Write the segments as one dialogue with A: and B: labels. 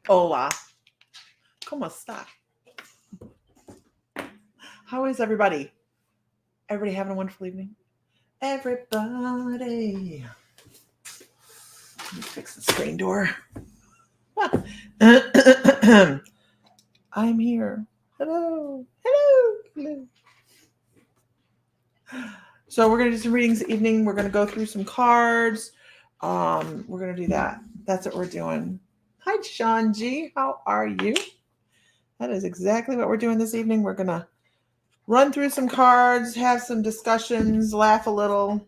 A: Hola. ¿Cómo está? How is everybody? Everybody having a wonderful evening? Everybody. Let me fix the screen door. I'm here. Hello. Hello. Hello. So we're going to do some readings this evening. We're going to go through some cards. We're going to do that. That's what we're doing. Hi, Sean G. How are you? That is exactly what we're doing this evening. We're going to run through some cards, have some discussions, laugh a little,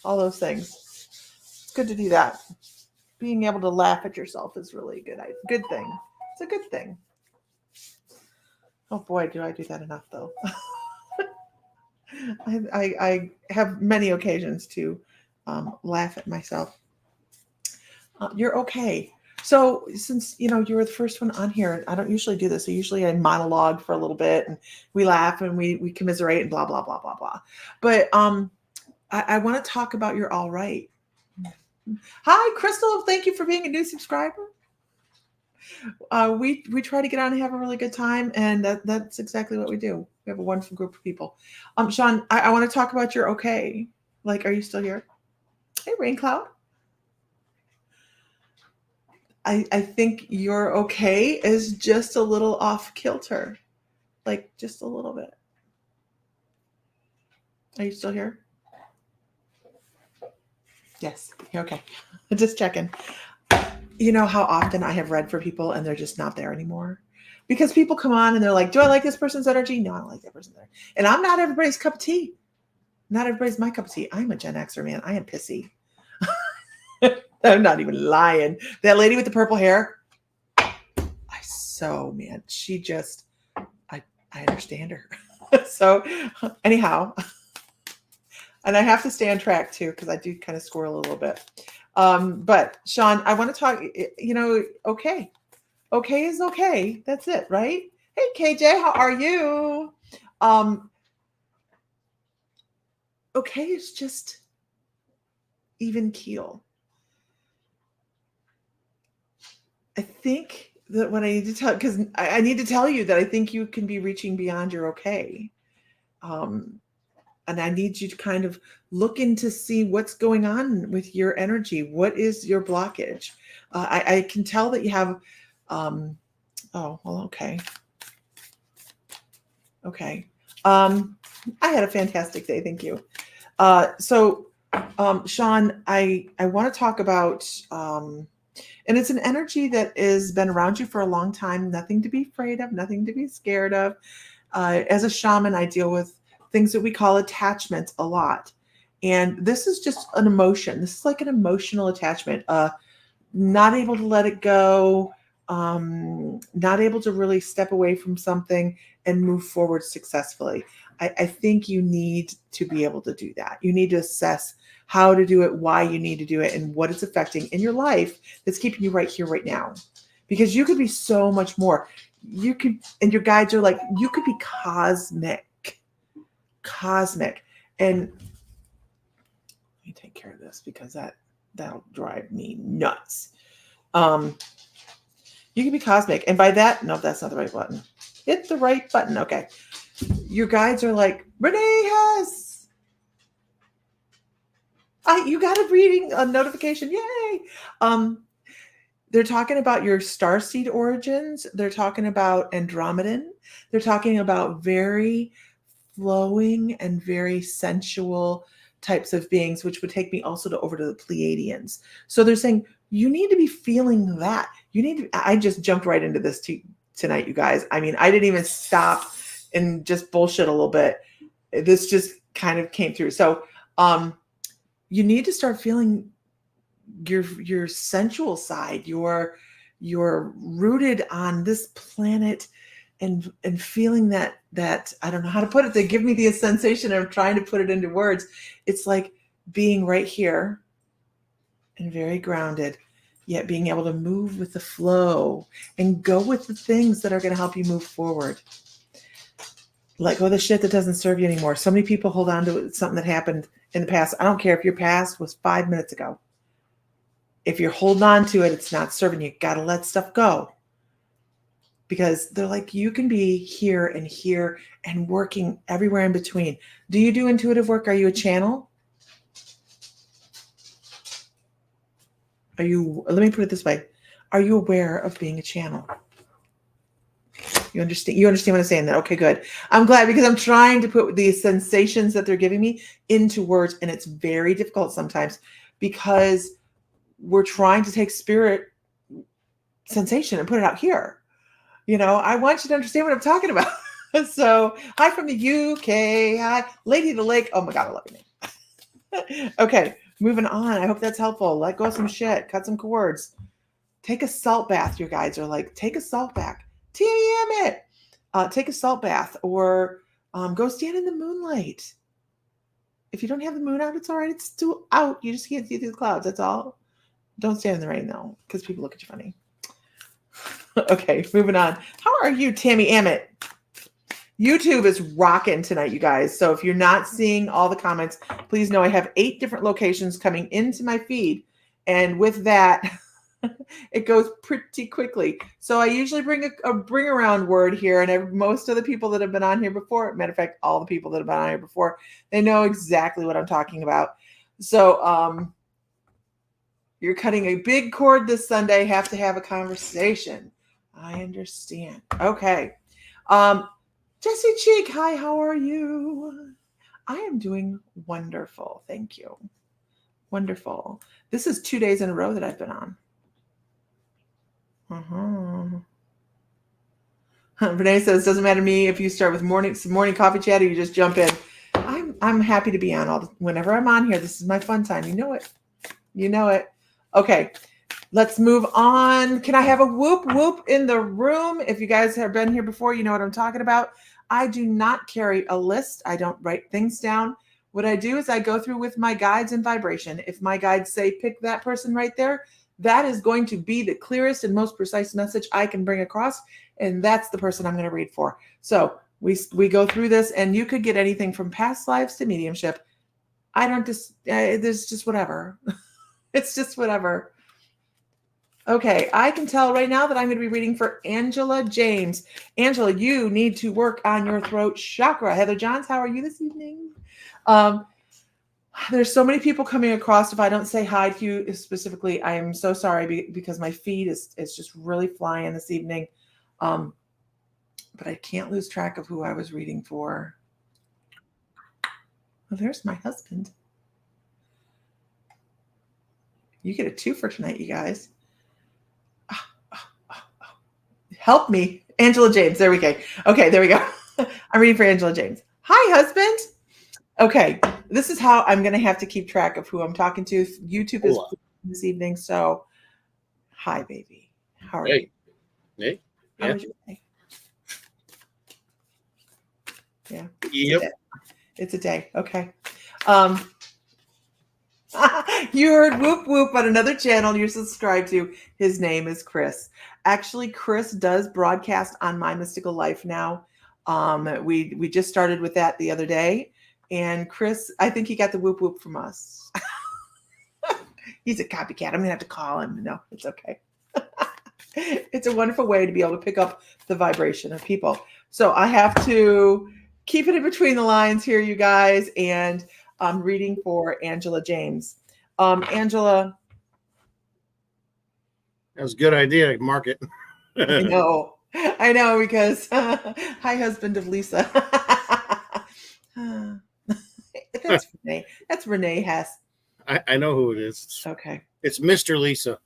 A: all those things. It's good to do that. Being able to laugh at yourself is really a good thing. It's a good thing. Oh boy, do I do that enough though. I have many occasions to laugh at myself. You're okay. So since you were the first one on here, I don't usually do this. So usually I monologue for a little bit and we laugh and we commiserate and blah blah blah blah blah. But I want to talk about you're all right. Hi, Crystal. Thank you for being a new subscriber. We try to get on and have a really good time, and that's exactly what we do. We have a wonderful group of people. Sean, I want to talk about you're okay. Like, are you still here? Hey, Rain Cloud. I think you're okay is just a little off kilter, like just a little bit. Are you still here? Yes, you're okay. Just checking. You know how often I have read for people and they're just not there anymore? Because people come on and they're like, do I like this person's energy? No, I don't like that person's energy. And I'm not everybody's cup of tea. Not everybody's my cup of tea. I'm a Gen Xer, man. I am pissy. I'm not even lying. That lady with the purple hair, man, she just, I understand her. So anyhow, and I have to stay on track too, because I do kind of squirrel a little bit. But Sean, I want to talk, okay. Okay is okay. That's it, right? Hey, KJ, how are you? Okay is just even keel. I think that what I need to tell, because I need to tell you that I think you can be reaching beyond your okay. And I need you to kind of look into see what's going on with your energy. What is your blockage? I can tell that you have, oh, well, okay. Okay. I had a fantastic day. Thank you. So, Sean, I want to talk about, and it's an energy that has been around you for a long time. Nothing to be afraid of, nothing to be scared of. As a shaman, I deal with things that we call attachments a lot. And this is just an emotion. This is like an emotional attachment. Not able to let it go, not able to really step away from something and move forward successfully. I think you need to be able to do that. You need to assess how to do it, why you need to do it, and what it's affecting in your life that's keeping you right here, right now. Because you could be so much more. You could, and your guides are like, you could be cosmic. And let me take care of this because that'll drive me nuts. You can be cosmic. And by that, no, that's not the right button. Hit the right button. Okay. Your guides are like, Renee Hess. You got a notification. Yay. They're talking about your starseed origins. They're talking about Andromedan. They're talking about very flowing and very sensual types of beings, which would take me also over to the Pleiadians. So they're saying you need to be feeling that. I just jumped right into this tonight, you guys. I mean, I didn't even stop and just bullshit a little bit. This just kind of came through. So you need to start feeling your sensual side. You're rooted on this planet and feeling that I don't know how to put it. They give me the sensation of trying to put it into words. It's like being right here and very grounded, yet being able to move with the flow and go with the things that are going to help you move forward. Let go of the shit that doesn't serve you anymore. So many people hold on to something that happened in the past. I don't care if your past was 5 minutes ago. If you're holding on to it, it's not serving you. Got to let stuff go. Because they're like, you can be here and working everywhere in between. Do you do intuitive work? Are you a channel? Let me put it this way. Are you aware of being a channel? You understand what I'm saying? That okay, good. I'm glad, because I'm trying to put these sensations that they're giving me into words, and it's very difficult sometimes because we're trying to take spirit sensation and put it out here. I want you to understand what I'm talking about. So, hi from the UK. Hi, Lady of the Lake. Oh my God, I love your name. Okay, moving on. I hope that's helpful. Let go of some shit. Cut some cords. Take a salt bath. Your guides are like, take a salt bath. TM it. Take a salt bath, or go stand in the moonlight. If you don't have the moon out, it's all right. It's still out. You just can't see through the clouds. That's all. Don't stand in the rain, though, because people look at you funny. Okay, moving on. How are you, Tammy Amit? YouTube is rocking tonight, you guys. So if you're not seeing all the comments, please know I have 8 different locations coming into my feed. And with that, it goes pretty quickly. So I usually bring a bring around word here. And most of the people that have been on here before, matter of fact, all the people that have been on here before, they know exactly what I'm talking about. So you're cutting a big cord this Sunday, have to have a conversation. I understand. Okay. Jessie Cheek, hi, how are you? I am doing wonderful. Thank you. Wonderful. This is 2 days in a row that I've been on. Renee says, doesn't matter to me if you start with morning coffee chat or you just jump in. I'm happy to be on whenever I'm on here. This is my fun time. You know it. You know it. Okay. Let's move on. Can I have a whoop whoop in the room? If you guys have been here before, you know what I'm talking about. I do not carry a list. I don't write things down. What I do is I go through with my guides and vibration. If my guides say pick that person right there, that is going to be the clearest and most precise message I can bring across. And that's the person I'm going to read for. So we go through this, and you could get anything from past lives to mediumship. I don't just, there's just whatever. It's just whatever. Okay, I can tell right now that I'm going to be reading for Angela James. Angela, you need to work on your throat chakra. Heather Johns, how are you this evening? There's so many people coming across. If I don't say hi to you specifically, I am so sorry because my feed is just really flying this evening. But I can't lose track of who I was reading for. Well, there's my husband. You get a 2 for tonight, you guys. Help me. Angela James. There we go. Okay, there we go. I'm reading for Angela James. Hi, husband. Okay, this is how I'm going to have to keep track of who I'm talking to. YouTube is this evening, so hi, baby. How are you?
B: Hey.
A: How was your day? Yeah.
B: Yep.
A: It's a day. Okay. You heard whoop whoop on another channel you're subscribed to. His name is Chris. Actually, Chris does broadcast on My Mystical Life now. We just started with that the other day, and Chris, I think he got the whoop whoop from us. He's a copycat. I'm gonna have to call him. No, it's okay. It's a wonderful way to be able to pick up the vibration of people. So I have to keep it in between the lines here, you guys, and I'm reading for Angela James. Angela.
B: That was a good idea. Mark it.
A: I know, because hi, husband of Lisa. That's Renee. That's Renee Hess.
B: I know who it is.
A: Okay.
B: It's Mr. Lisa.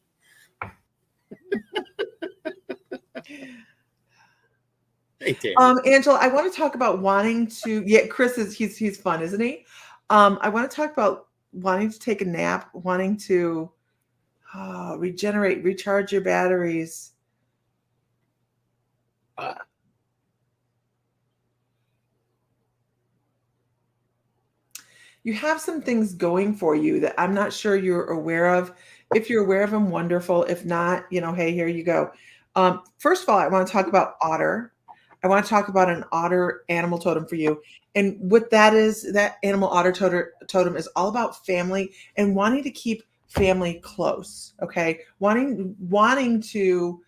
B: Hey,
A: Angela, I want to talk about wanting to. Yeah, Chris he's fun, isn't he? I want to talk about wanting to take a nap, wanting to regenerate, recharge your batteries. You have some things going for you that I'm not sure you're aware of. If you're aware of them, wonderful. If not, hey, here you go. First of all, I want to talk about otter. I want to talk about an otter animal totem for you. And what that is, that animal otter totem is all about family and wanting to keep family close. Okay. Wanting to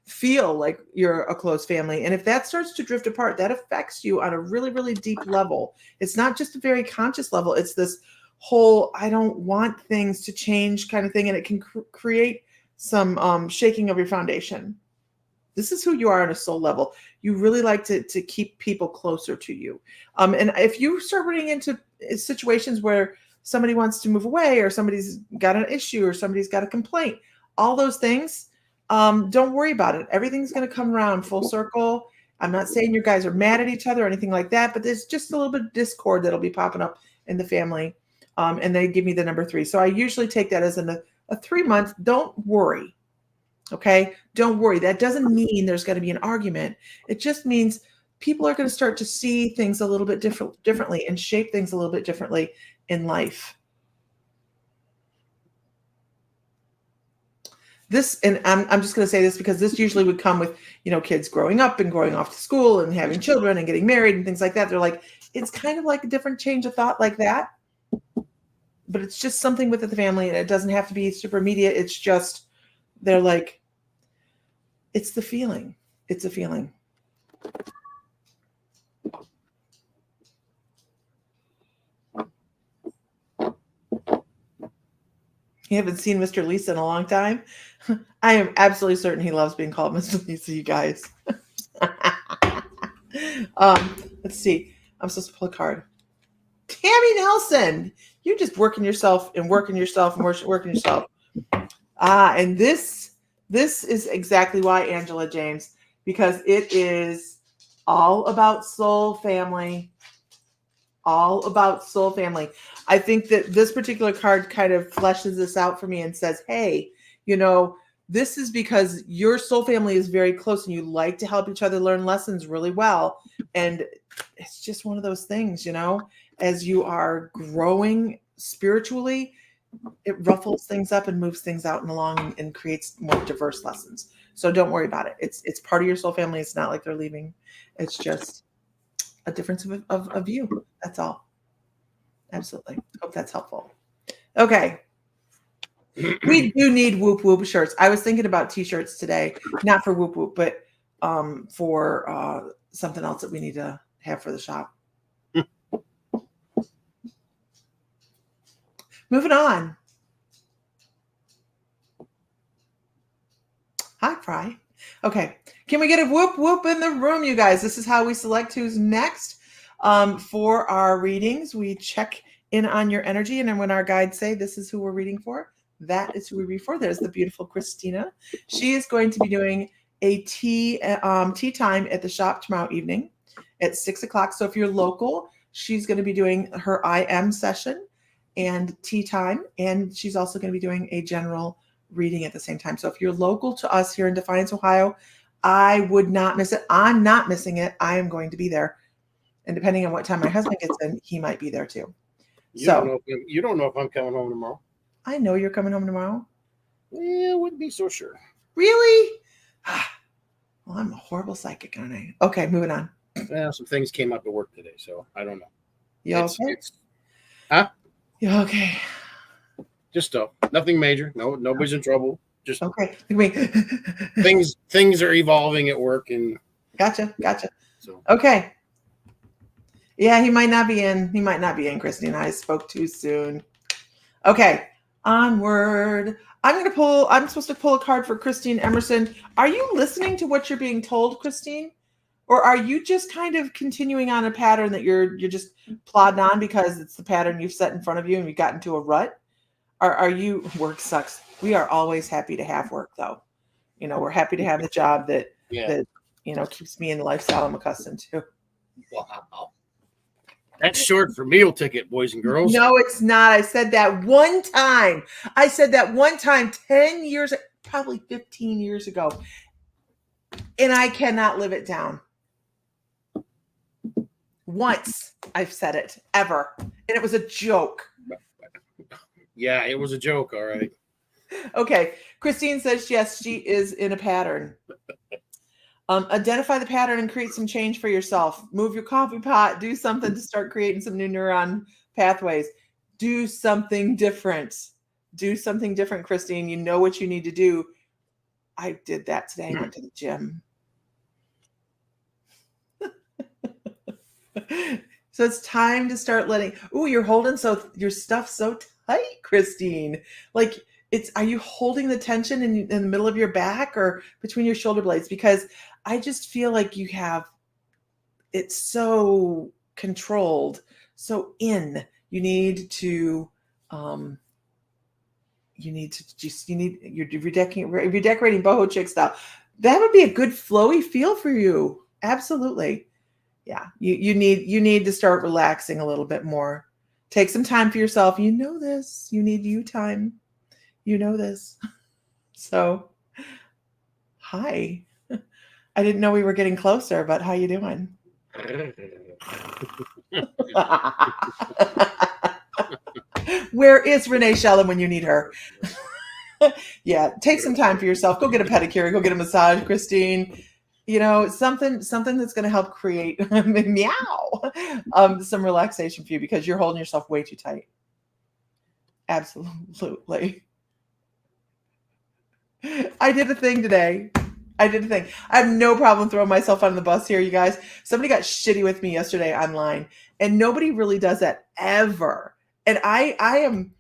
A: feel like you're a close family. And if that starts to drift apart, that affects you on a really, really deep level. It's not just a very conscious level. It's this whole, I don't want things to change kind of thing. And it can create some shaking of your foundation. This is who you are on a soul level. You really like to keep people closer to you. And if you start running into situations where somebody wants to move away, or somebody's got an issue, or somebody's got a complaint, all those things, don't worry about it. Everything's going to come around full circle. I'm not saying you guys are mad at each other or anything like that, but there's just a little bit of discord that'll be popping up in the family. And they give me the number 3. So I usually take that as a 3-month. Don't worry. Okay. Don't worry. That doesn't mean there's going to be an argument. It just means people are going to start to see things a little bit differently and shape things a little bit differently in life. This, and I'm just going to say this because this usually would come with, kids growing up and going off to school and having children and getting married and things like that. They're like, it's kind of like a different change of thought like that, but it's just something with the family, and it doesn't have to be super immediate. It's just, they're like, it's the feeling. It's a feeling. You haven't seen Mr. Lisa in a long time. I am absolutely certain he loves being called Mr. Lisa, you guys. Let's see. I'm supposed to pull a card. Tammy Nelson. You're just working yourself and working yourself and working yourself. And this is exactly why, Angela James, because it is all about soul family. All about soul family. I think that this particular card kind of fleshes this out for me and says, hey, this is because your soul family is very close and you like to help each other learn lessons really well. And it's just one of those things, as you are growing spiritually, it ruffles things up and moves things out and along and creates more diverse lessons. So don't worry about it. It's part of your soul family. It's not like they're leaving. It's just a difference of view. That's all. Absolutely. Hope that's helpful. Okay. We do need Whoop Whoop shirts. I was thinking about t-shirts today, not for Whoop Whoop, but for something else that we need to have for the shop. Moving on. Hi, Fry. Okay. Can we get a whoop whoop in the room, you guys? This is how we select who's next. For our readings, we check in on your energy. And then when our guides say this is who we're reading for, that is who we read for. There's the beautiful Christina. She is going to be doing a tea time at the shop tomorrow evening at 6:00. So if you're local, she's going to be doing her IM session and tea time. And she's also going to be doing a general reading at the same time. So if you're local to us here in Defiance, Ohio, I would not miss it. I'm not missing it. I am going to be there. And depending on what time my husband gets in, he might be there too.
B: You don't know if I'm coming home tomorrow.
A: I know you're coming home tomorrow.
B: Yeah, I wouldn't be so sure.
A: Really? Well, I'm a horrible psychic, aren't I? Okay, moving on.
B: Well, some things came up at work today, so I don't know.
A: You okay?
B: Huh?
A: You okay?
B: Just stuff. Nothing major. No, nobody's in trouble. Just
A: okay.
B: things are evolving at work, and
A: Gotcha.
B: so
A: Okay. Yeah, he might not be in. He might not be in, Christine. I spoke too soon. Okay. Onward. I'm supposed to pull a card for Christine Emerson. Are you listening to what you're being told, Christine? Or are you just kind of continuing on a pattern that you're just plodding on because it's the pattern you've set in front of you and you got into a rut? Are you, work sucks. We are always happy to have work though. We're happy to have the job that keeps me in the lifestyle I'm accustomed to.
B: Wow. That's short for meal ticket, boys and girls.
A: No, it's not. I said that one time. 10 years, probably 15 years ago. And I cannot live it down. Once I've said it, ever. And it was a joke.
B: Yeah, it was a joke. All right.
A: Okay. Christine says, yes, she is in a pattern. Identify the pattern and create some change for yourself. Move your coffee pot. Do something to start creating some new neuron pathways. Do something different. Do something different, Christine. You know what you need to do. I did that today. I went to the gym. So it's time to start letting. Ooh, you're holding your stuff so tight, Christine. Like are you holding the tension in the middle of your back or between your shoulder blades? Because I just feel like you have it so controlled. So you need to you're decorating boho chick style. That would be a good flowy feel for you. Absolutely. Yeah. You need to start relaxing a little bit more. Take some time for yourself. You know this. You need you time. You know this. So hi. I didn't know we were getting closer, but how you doing? Where is Renee Shellum when you need her? Yeah, take some time for yourself. Go get a pedicure. Go get a massage, Christine. You know, something that's going to help create meow some relaxation for you because you're holding yourself way too tight. Absolutely. I did a thing today. I have no problem throwing myself on the bus here, you guys. Somebody got shitty with me yesterday online, and nobody really does that ever. And I am.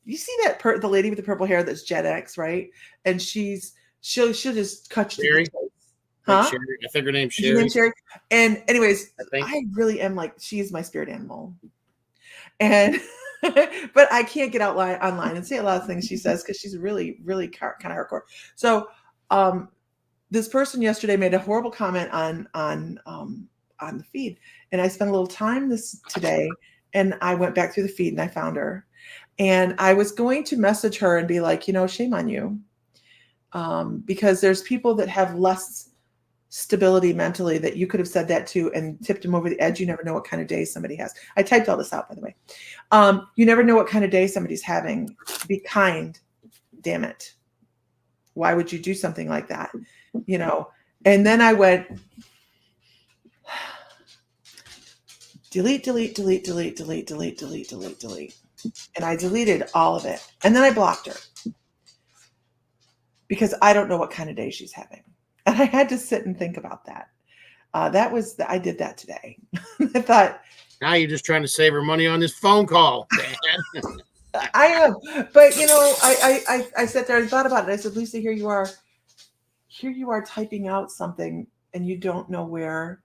A: You see that the lady with the purple hair that's Gen X, right? And she'll just cut you to the chase. Huh?
B: Sherry. I think her name's Sherry.
A: Her name's Sherry. And anyways, I really am like, she's my spirit animal. And but I can't get out online and say a lot of things she says because she's really, really kind of hardcore. So this person yesterday made a horrible comment on the feed, and I spent a little time today, and I went back through the feed and I found her, and I was going to message her and be like, shame on you, because there's people that have less stability mentally that you could have said that to and tipped them over the edge. You never know what kind of day somebody has. I typed all this out, by the way. You never know what kind of day somebody's having. Be kind. Damn it. Why would you do something like that? And then I went delete. And I deleted all of it. And then I blocked her because I don't know what kind of day she's having. And I had to sit and think about that. I did that today. I thought,
B: now you're just trying to save her money on this phone call.
A: I am, but I sat there and thought about it. I said, Lisa, here you are typing out something, and you don't know where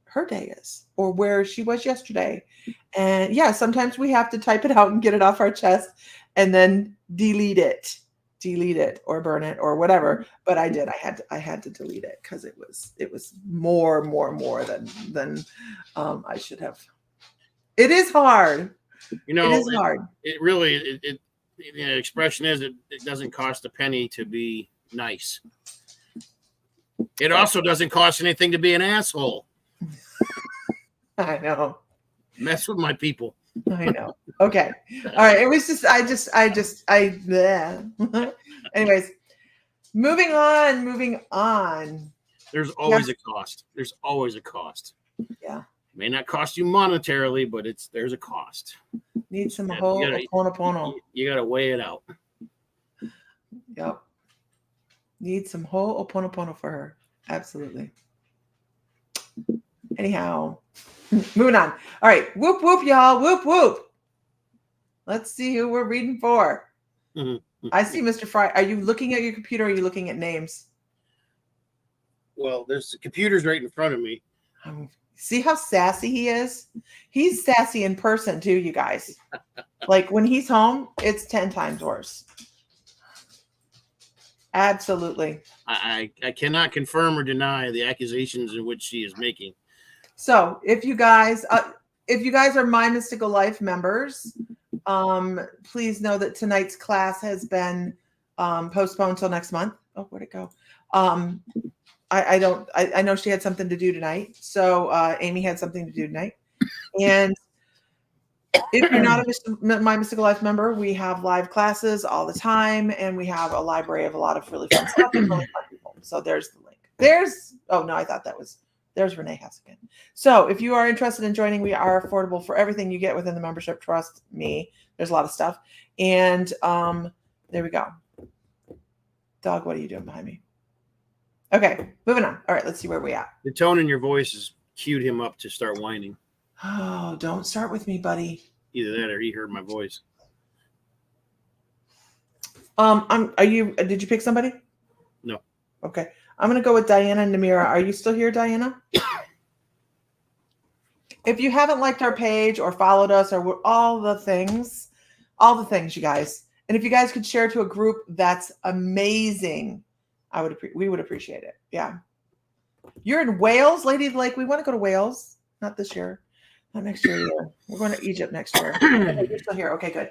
A: her day is or where she was yesterday. And yeah, sometimes we have to type it out and get it off our chest, and then delete it or burn it or whatever. But I did. I had to delete it because it was more than I should have. It is hard. It is hard.
B: It really, the expression is it doesn't cost a penny to be nice. It also doesn't cost anything to be an asshole.
A: I know.
B: Mess with my people.
A: I know. Okay. All right. It was just, anyways, moving on.
B: There's always a cost. There's always a cost.
A: Yeah.
B: It may not cost you monetarily, but there's a cost.
A: Need some ho'oponopono.
B: You got to weigh it out.
A: Yep. Need some ho'oponopono for her. Absolutely. Anyhow, moving on. All right. Whoop, whoop, y'all. Whoop, whoop. Let's see who we're reading for.
B: Mm-hmm.
A: I see Mr. Fry. Are you looking at your computer or are you looking at names?
B: Well, there's the computers right in front of me.
A: See how sassy he is? He's sassy in person too, you guys. Like when he's home, it's 10 times worse. Absolutely.
B: I cannot confirm or deny the accusations in which she is making.
A: So if you guys are My Mystical Life members, please know that tonight's class has been postponed till next month. Oh, where'd it go? I know she had something to do tonight. So Amy had something to do tonight. And if you're not a My Mystical Life member, we have live classes all the time, and we have a library of a lot of really fun stuff and really fun people. So there's the link. Oh no, I thought that was There's Renee Hessigan. So if you are interested in joining, we are affordable for everything you get within the membership. Trust me. There's a lot of stuff. And there we go. Dog, what are you doing behind me? Okay, moving on. All right, let's see where we're at.
B: The tone in your voice has cued him up to start whining.
A: Oh, don't start with me, buddy.
B: Either that or he heard my voice.
A: Did you pick somebody?
B: No.
A: Okay. I'm going to go with Diana and Namira. Are you still here, Diana? If you haven't liked our page or followed us or all the things, you guys. And if you guys could share to a group, that's amazing. We would appreciate it. Yeah. You're in Wales, Lady Lake. We want to go to Wales. Not this year. Not next year either. We're going to Egypt next year. Okay, you're still here. Okay, good.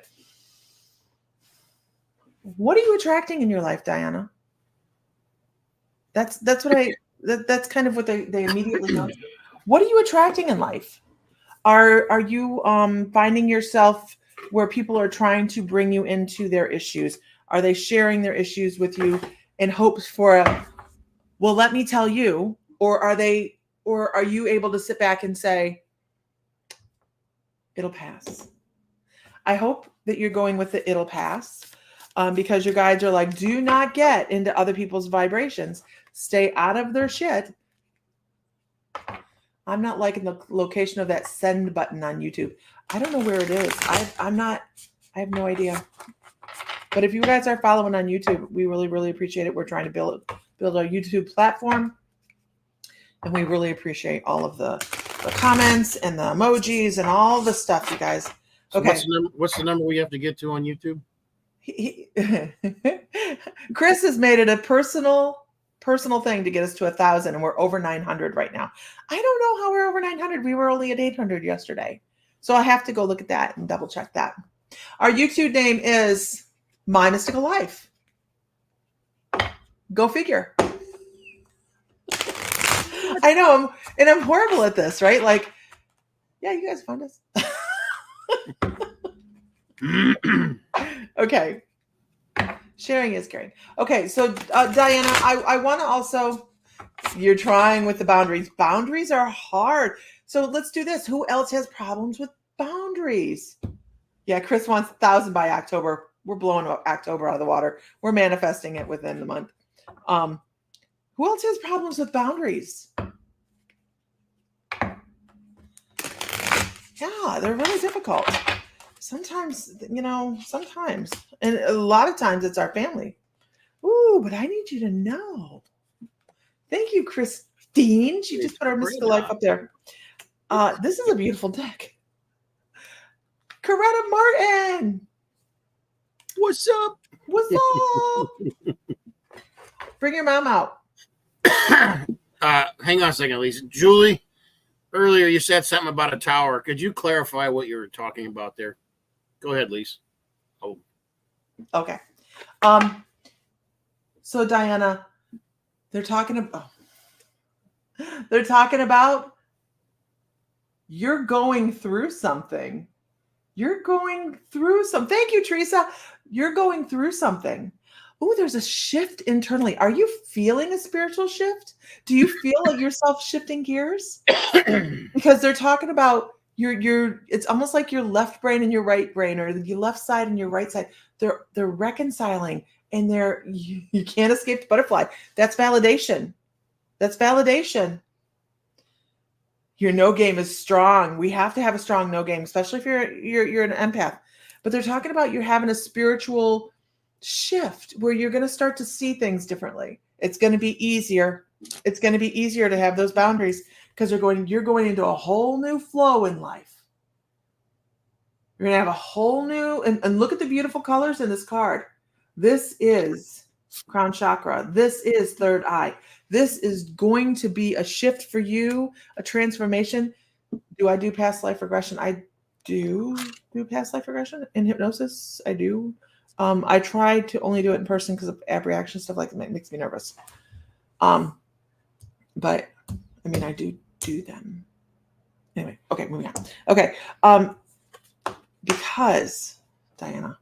A: What are you attracting in your life, Diana? That's that's kind of what they immediately know. What are you attracting in life? Are you finding yourself where people are trying to bring you into their issues? Are they sharing their issues with you in hopes for well, let me tell you, or are you able to sit back and say, it'll pass? I hope that you're going with the it'll pass. Because your guides are like, do not get into other people's vibrations. Stay out of their shit. I'm not liking the location of that send button on YouTube. I don't know where it is. I have no idea. But if you guys are following on YouTube, we really, really appreciate it. We're trying to build our YouTube platform. And we really appreciate all of the comments and the emojis and all the stuff, you guys. Okay.
B: So what's the number we have to get to on YouTube?
A: Chris has made it a personal thing to get us to 1,000, and we're over 900 right now. I don't know how we're over 900. We were only at 800 yesterday, so I have to go look at that and double check that. Our YouTube name is My Mystical Life. Go figure. I know, I'm horrible at this, right? Like, yeah, you guys found us. Okay. Sharing is caring. Okay, so Diana, I want to also, you're trying with the boundaries. Boundaries are hard. So let's do this. Who else has problems with boundaries? Yeah, Chris wants 1,000 by October. We're blowing October out of the water. We're manifesting it within the month. Who else has problems with boundaries? Yeah, they're really difficult. Sometimes, and a lot of times it's our family. Ooh, but I need you to know. Thank you, Christine. She just put our Mystical Life up there. This is a beautiful deck. Coretta Martin.
B: What's up?
A: What's up? Bring your mom out.
B: Hang on a second, Lisa. Julie, earlier you said something about a tower. Could you clarify what you were talking about there? Go ahead, Lisa. Oh.
A: Okay. So Diana, they're talking about you're going through something. Thank you, Teresa. You're going through something. Oh, there's a shift internally. Are you feeling a spiritual shift? Do you feel like yourself shifting gears? Because they're talking about it's almost like your left brain and your right brain, or your left side and your right side. They're reconciling, and you can't escape the butterfly. That's validation. Your no game is strong. We have to have a strong no game, especially if you're an empath. But they're talking about you're having a spiritual shift where you're going to start to see things differently. It's going to be easier. It's going to be easier to have those boundaries because you're going into a whole new flow in life. You're going to have a whole new, and look at the beautiful colors in this card. This is crown chakra. This is third eye. This is going to be a shift for you, a transformation. Do I do past life regression? I do past life regression in hypnosis. I do. I try to only do it in person because of ab reaction stuff like that makes me nervous. But I mean, I do them. Anyway, okay, moving on. Okay. Because Diana,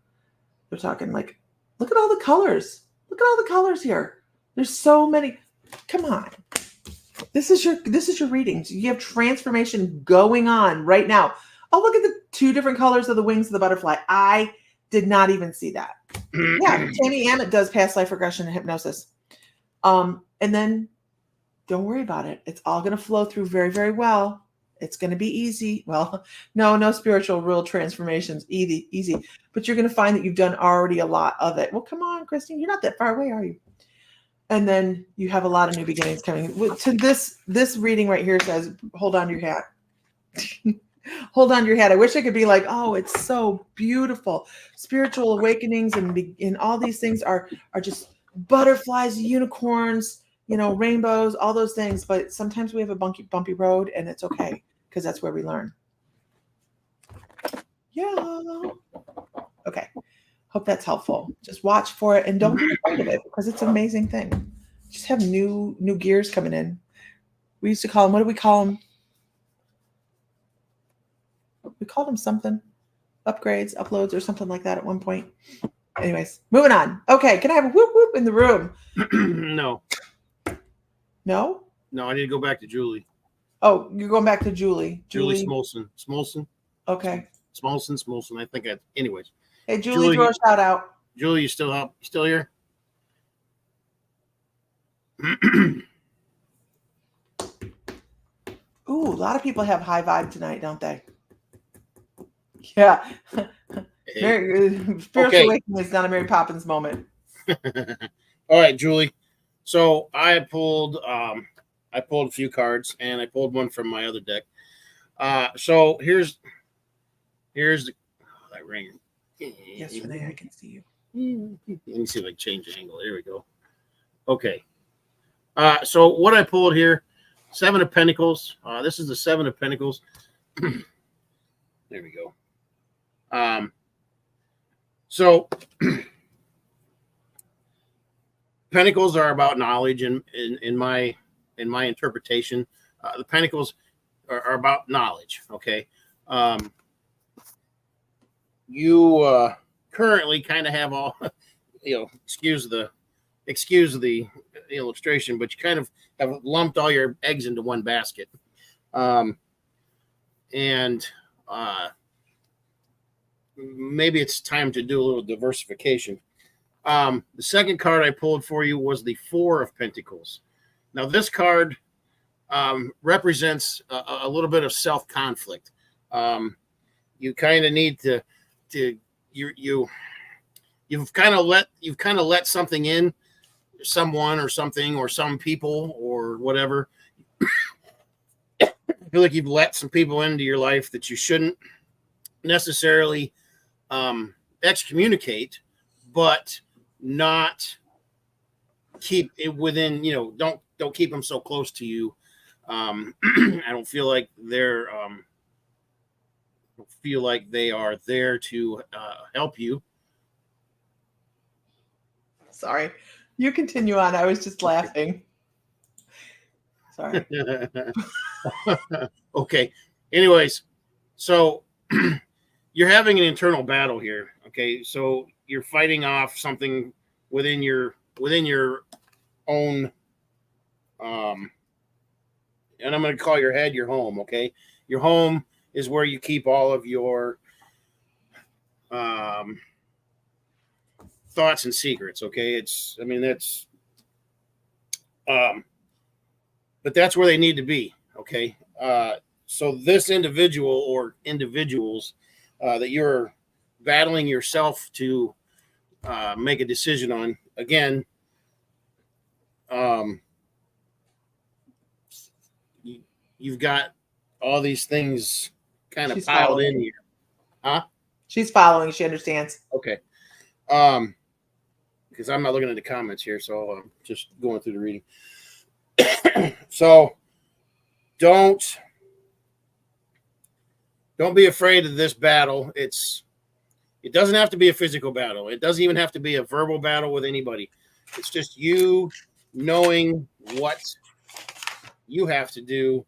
A: they're talking like, look at all the colors. Look at all the colors here. There's so many. Come on. This is your readings. You have transformation going on right now. Oh, look at the two different colors of the wings of the butterfly. I did not even see that. Yeah, Tammy Ammett does past life regression and hypnosis. And then don't worry about it. It's all going to flow through very, very well. It's going to be easy. Well, no spiritual real transformations, easy. But you're going to find that you've done already a lot of it. Well, come on, Christine, you're not that far away, are you? And then you have a lot of new beginnings coming. To this reading right here says, hold on to your hat. Hold on to your hat. I wish I could be like, oh, it's so beautiful. Spiritual awakenings and all these things are just butterflies, unicorns, rainbows, all those things. But sometimes we have a bumpy road, and it's okay because that's where we learn. Yeah. Okay. Hope that's helpful. Just watch for it and don't be afraid of it because it's an amazing thing. Just have new gears coming in. We used to call them, what do we call them? We called them something. Upgrades, uploads, or something like that at one point. Anyways, moving on. Okay, can I have a whoop whoop in the room?
B: No.
A: No?
B: No, I need to go back to Julie.
A: Oh, you're going back to Julie.
B: Julie Smolson. Smolson?
A: Okay.
B: Smolson. I think anyways.
A: Hey, Julie, throw a shout out.
B: Julie, you still up? You still here?
A: Ooh, a lot of people have high vibe tonight, don't they? Yeah. Spiritual awakening is not a Mary Poppins moment.
B: All right, Julie. So I pulled a few cards, and I pulled one from my other deck. So here's that ring.
A: Yes, Renee, I can see you.
B: Let me see if I can change the angle. There we go. Okay. So what I pulled here, 7 of Pentacles. This is the 7 of Pentacles. There we go. So Pentacles are about knowledge, in my interpretation. The Pentacles are about knowledge. Okay. You currently kind of have all, excuse the illustration, but you kind of have lumped all your eggs into one basket. And maybe it's time to do a little diversification. The second card I pulled for you was the 4 of Pentacles. Now, this card represents a little bit of self-conflict. You kind of need to you've kind of let something in, someone or something or some people or whatever. I feel like you've let some people into your life that you shouldn't necessarily excommunicate, but not keep it within, don't keep them so close to you. I don't feel like they are there to help you.
A: Sorry. You continue on. I was just laughing. Sorry.
B: Okay. Anyways, so you're having an internal battle here. Okay. So you're fighting off something within your own, and I'm going to call your head your home. Okay. Your home is where you keep all of your thoughts and secrets. Okay. But that's where they need to be. Okay. So this individual or individuals that you're battling yourself to make a decision on, again, you've got all these things kind of piled in here. Huh?
A: She's following. She understands.
B: Okay. Because I'm not looking at the comments here, so I'm just going through the reading. So don't be afraid of this battle. It doesn't have to be a physical battle. It doesn't even have to be a verbal battle with anybody. It's just you knowing what you have to do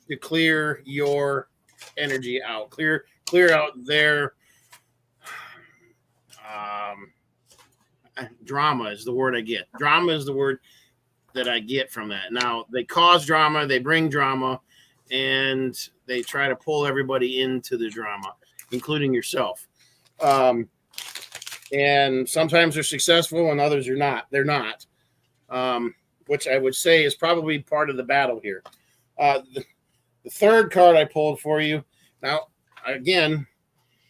B: to clear your energy out, clear out their drama is the word I get. Drama is the word. that I get from that. Now they cause drama, they bring drama, and they try to pull everybody into the drama, including yourself. And sometimes they're successful and others are not. They're not, which I would say is probably part of the battle here. The third card I pulled for you. Now, again,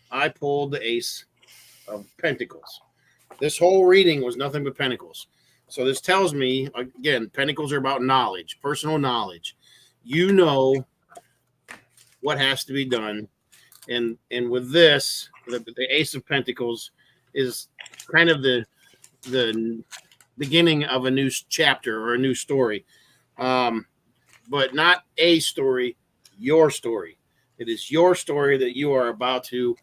B: I pulled the Ace of Pentacles. This whole reading was nothing but Pentacles. So this tells me, again, Pentacles are about knowledge, personal knowledge. You know what has to be done. And with this, the Ace of Pentacles is kind of the beginning of a new chapter or a new story. But not a story, your story. It is your story that you are about to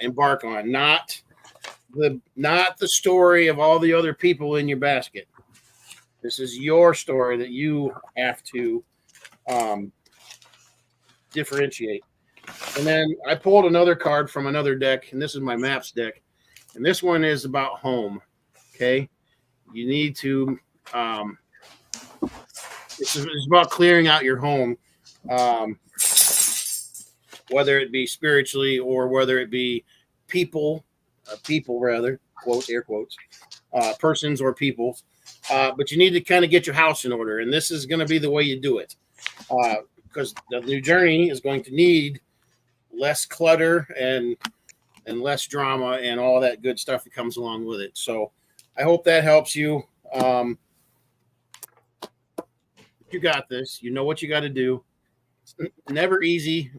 B: embark on, not the story of all the other people in your basket. This is your story that you have to differentiate. And then I pulled another card from another deck, and this is my maps deck. And this one is about home. Okay. You need to, it's about clearing out your home, whether it be spiritually or whether it be people rather, quotes, air quotes, persons or people. But you need to kind of get your house in order. And this is going to be the way you do it. Because the new journey is going to need less clutter and less drama and all that good stuff that comes along with it. So I hope that helps you. You got this. You know what you got to do. It's never easy,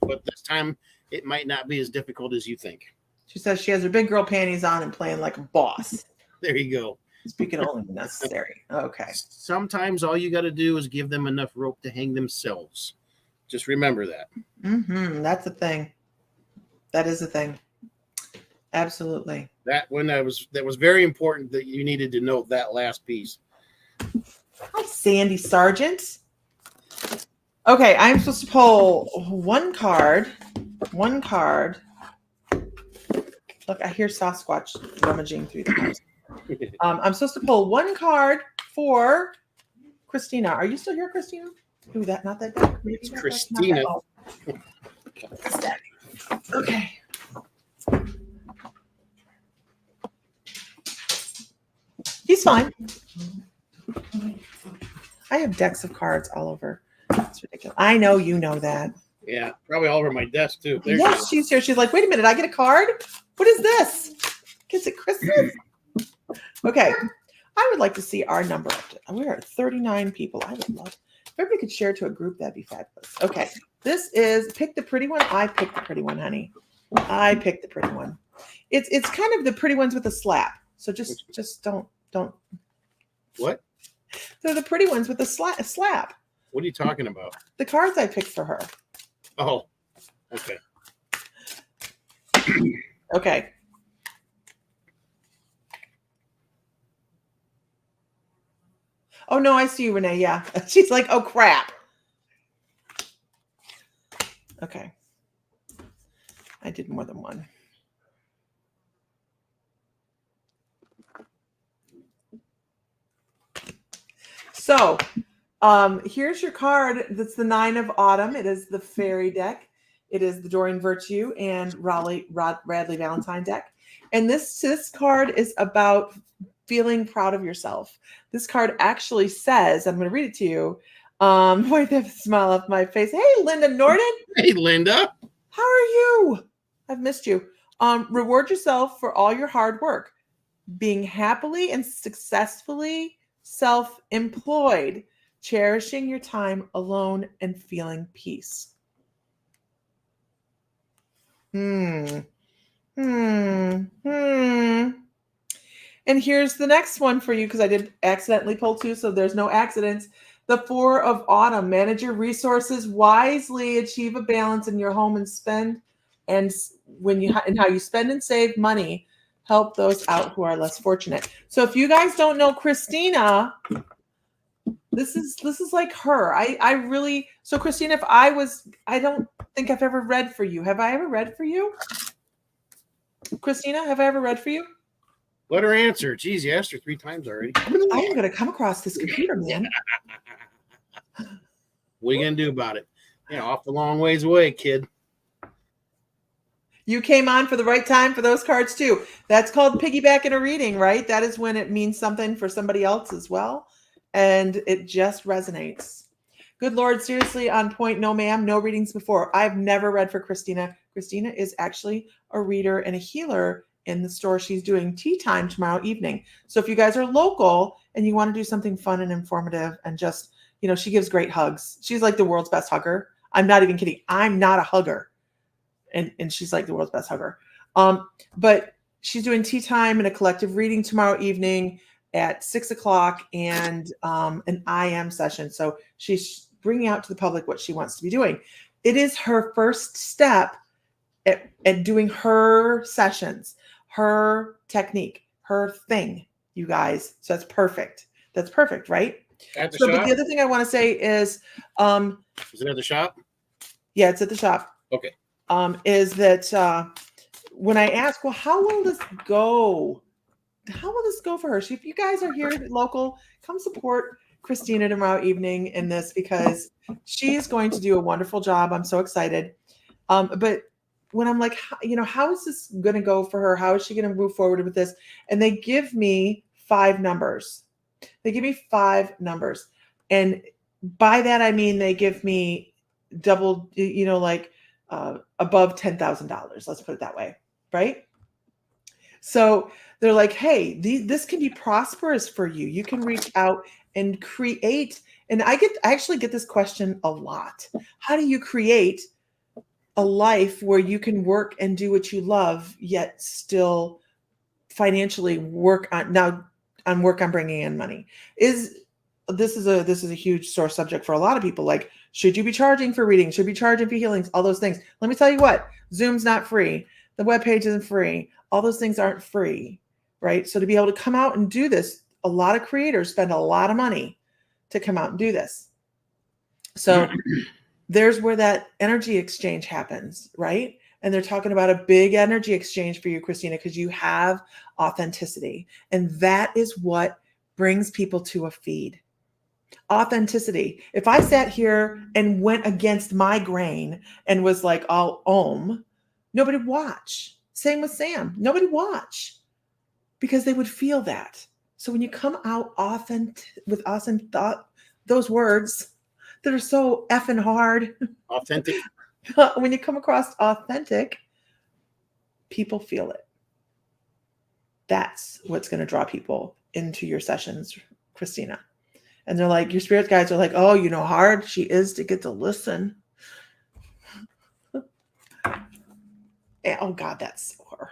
B: but this time it might not be as difficult as you think.
A: She says she has her big girl panties on and playing like a boss.
B: There you go.
A: Speaking only when necessary. Okay.
B: Sometimes all you got to do is give them enough rope to hang themselves. Just remember that.
A: That's a thing. That is a thing. Absolutely.
B: That was very important that you needed to note that last piece.
A: Hi, Sandy Sargent. Okay, I'm supposed to pull one card. Look, I hear Sasquatch rummaging through the house. I'm supposed to pull one card for Christina. Are you still here, Christina? Ooh, not that deck. Maybe
B: It's
A: that
B: Christina.
A: Deck. Okay. He's fine. I have decks of cards all over. It's ridiculous. I know you know that.
B: Yeah, probably all over my desk too.
A: Yes, she's here. She's like, wait a minute, I get a card? What is this? Is it Christmas? Okay. I would like to see our number. We are at 39 people. I would love if everybody could share to a group, that'd be fabulous. Okay. This is pick the pretty one. I picked the pretty one, honey. I picked the pretty one. It's kind of the pretty ones with a slap. So just don't.
B: What?
A: They're the pretty ones with a slap.
B: What are you talking about?
A: The cards I picked for her.
B: Oh, okay.
A: Okay. Oh, no, I see you, Renee. Yeah. She's like, oh, crap. Okay. I did more than one. So here's your card. That's the 9 of Autumn. It is the fairy deck. It is the Doreen Virtue and Radley Valentine deck. And this card is about feeling proud of yourself. This card actually says, I'm going to read it to you. Why they have a smile off my face. Hey, Linda Norden.
B: Hey, Linda.
A: How are you? I've missed you. Reward yourself for all your hard work. Being happily and successfully self-employed, cherishing your time alone and feeling peace. And here's the next one for you because I did accidentally pull 2, so there's no accidents. The 4 of Autumn. Manage your resources wisely, achieve a balance in your home and spend, and how you spend and save money. Help those out who are less fortunate. So if you guys don't know Christina, this is like her. I really, so Christina, I don't think I've ever read for you. Have I ever read for you? Christina, have I ever read for you?
B: Let her answer. Geez, you asked her 3 times already.
A: I am going to come across this computer, man.
B: What are you going to do about it? Off the long ways away, kid.
A: You came on for the right time for those cards too. That's called piggybacking a reading, right? That is when it means something for somebody else as well. And it just resonates. Good Lord, seriously on point. No, ma'am, no readings before. I've never read for Christina. Christina is actually a reader and a healer in the store. She's doing tea time tomorrow evening. So if you guys are local and you want to do something fun and informative and just, she gives great hugs. She's like the world's best hugger. I'm not even kidding. I'm not a hugger. And she's like the world's best hugger. But she's doing tea time and a collective reading tomorrow evening at 6:00 and an IM session. So she's bringing out to the public what she wants to be doing. It is her first step at doing her sessions, her technique, her thing, you guys. So that's perfect. That's perfect, right?
B: At the
A: But
B: shop?
A: the other thing I want to say is,
B: Is it at the shop?
A: yeah, it's at the shop.
B: Okay.
A: Is that when I ask, well, how will this go? How will this go for her? If you guys are here local, come support Christina tomorrow evening in this because she's going to do a wonderful job. I'm so excited. But when I'm like, how is this going to go for her? How is she going to move forward with this? And they give me 5 numbers. They give me 5 numbers. And by that, I mean, they give me double, above $10,000. Let's put it that way. Right. So they're like, hey, this can be prosperous for you. You can reach out and create. And I actually get this question a lot. How do you create a life where you can work and do what you love, yet still financially work on bringing in money? This is a huge sore subject for a lot of people. Like, should you be charging for readings? Should you be charging for healings? All those things. Let me tell you what, Zoom's not free. The webpage isn't free. All those things aren't free, right? So to be able to come out and do this, a lot of creators spend a lot of money to come out and do this. So there's where that energy exchange happens, right? And they're talking about a big energy exchange for you, Christina, because you have authenticity. And that is what brings people to a feed. Authenticity. If I sat here and went against my grain and was like, all om, nobody would watch. Same with Sam. Nobody would watch because they would feel that. So when you come out with awesome thought, those words that are so effing hard,
B: Authentic.
A: when you come across authentic, people feel it. That's what's going to draw people into your sessions, Christina. And they're like, your spirit guides are like, oh, you know how hard she is to get to listen. And, oh God, that's so her.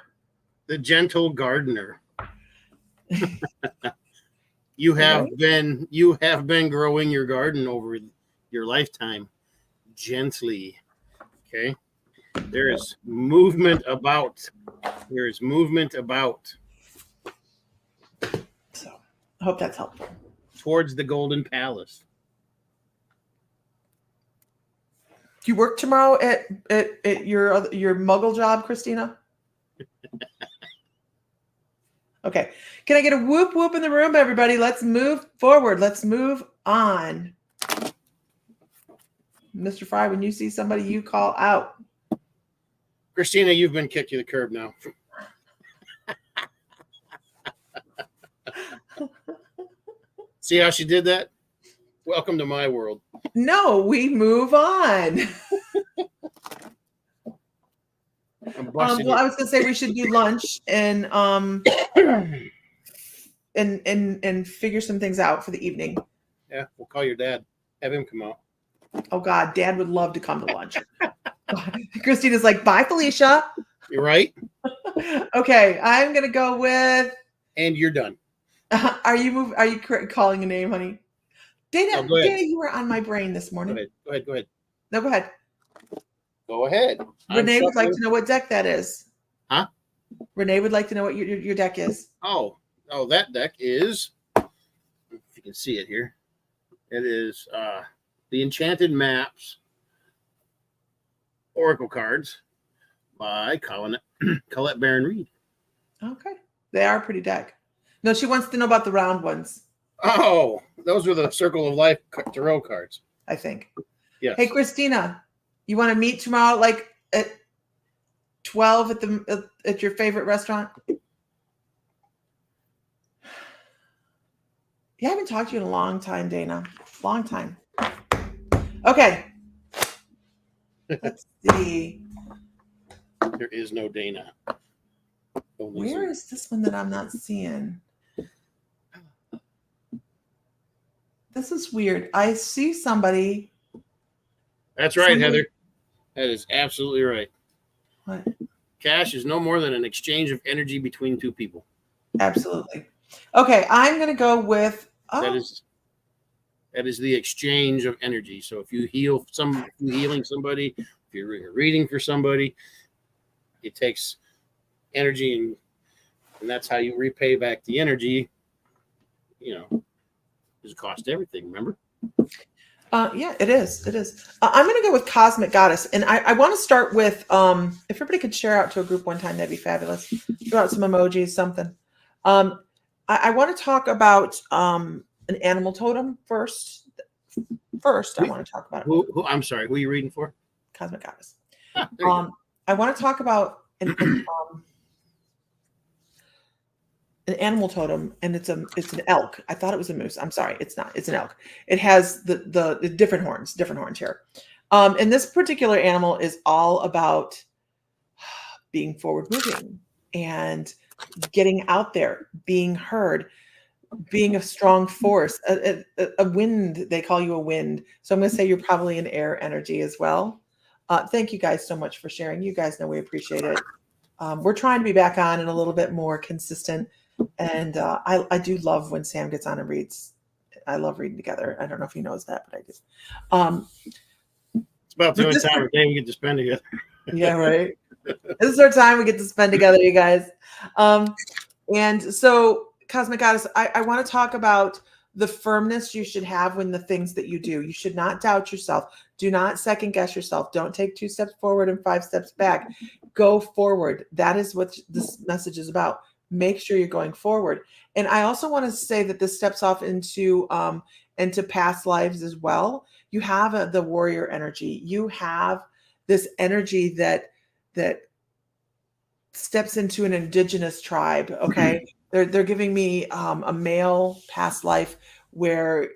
B: The gentle gardener. You have been growing your garden over your lifetime gently. Okay. There is movement about.
A: So I hope that's helpful.
B: Towards the Golden Palace.
A: Do you work tomorrow at your muggle job, Christina? Okay. Can I get a whoop whoop in the room, everybody? Let's move forward. Let's move on. Mr. Fry, when you see somebody, you call out.
B: Christina, you've been kicked to the curb now. See how she did that? Welcome to my world.
A: No, we move on. Well, I was gonna say we should do lunch and figure some things out for the evening.
B: Yeah, we'll call your dad. Have him come out.
A: Oh God, Dad would love to come to lunch. Christina's like, bye, Felicia.
B: You're right.
A: Okay, I'm gonna go with.
B: And you're done.
A: Are you calling a name, honey? Dana, you were on my brain this morning.
B: Go ahead.
A: No, go ahead.
B: Go ahead.
A: Renee would like to know what deck that is.
B: Huh?
A: Renee would like to know what your deck is.
B: Oh, that deck is, if you can see it here, it is the Enchanted Maps Oracle cards by Colette Baron Reed.
A: Okay. They are pretty deck. No, she wants to know about the round ones,
B: Oh, those were the Circle of Life tarot cards.
A: I think.
B: Yes.
A: Hey, Christina, you want to meet tomorrow, like at 12 at your favorite restaurant? Yeah, I haven't talked to you in a long time, Dana. Long time. Okay. Let's see.
B: There is no Dana. Only
A: Where
B: Zoom.
A: is this one that I'm not seeing? This is weird. I see somebody.
B: That's right, Heather. That is absolutely right.
A: What?
B: Cash is no more than an exchange of energy between two people.
A: Absolutely. Okay, I'm going to go with. Oh,
B: that is the exchange of energy. So if you healing somebody, if you're reading for somebody, it takes energy, and that's how you repay back the energy. You know, it costs everything. Remember?
A: Yeah, it is. It is. I'm going to go with Cosmic Goddess, and I want to start with. If everybody could share out to a group one time, that'd be fabulous. Throw out some emojis, something. I want to talk about an animal totem first. I want to talk about
B: who. I'm sorry. Who are you reading for?
A: Cosmic Goddess.
B: I
A: want to talk about an animal totem, and it's an elk. I thought it was a moose. I'm sorry, it's not. It's an elk. It has the different horns here. And this particular animal is all about being forward moving and getting out there, being heard, being a strong force, a wind. They call you a wind. So I'm going to say you're probably an air energy as well. Thank you guys so much for sharing. You guys know we appreciate it. We're trying to be back on and a little bit more consistent. And I do love when Sam gets on and reads. I love reading together. I don't know if he knows that, but I do.
B: It's about the only time of day we get to spend together.
A: Yeah, right. This is our time we get to spend together, you guys. And so, Cosmic Goddess, I want to talk about the firmness you should have when the things that you do. You should not doubt yourself. Do not second guess yourself. Don't take 2 steps forward and 5 steps back. Go forward. That is what this message is about. Make sure you're going forward. And I also want to say that this steps off into past lives as well. You have the warrior energy. You have this energy that steps into an indigenous tribe. Okay. They're giving me a male past life where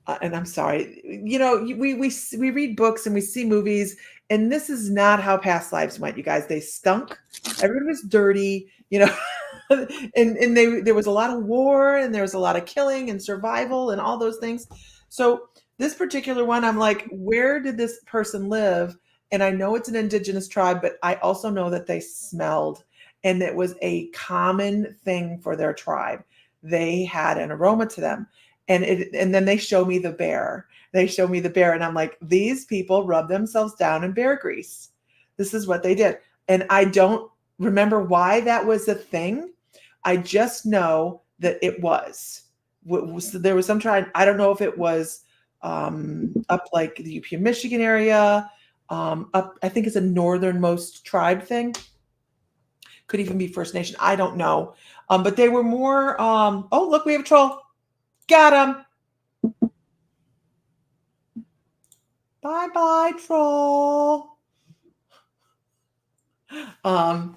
A: and I'm sorry, we read books and we see movies, and this is not how past lives went, you guys. They stunk. Everybody was dirty, and there was a lot of war, and there was a lot of killing and survival and all those things. So this particular one, I'm like, where did this person live? And I know it's an indigenous tribe, but I also know that they smelled, and it was a common thing for their tribe. They had an aroma to them. And then they show me the bear. And I'm like, these people rub themselves down in bear grease. This is what they did. And I don't remember why that was a thing. I just know that it was. There was some tribe. I don't know if it was up like the UP of Michigan area. Up, I think it's a northernmost tribe thing. Could even be First Nation. I don't know. But they were more. Oh, look, we have a troll. Got him. Bye-bye, troll. Hold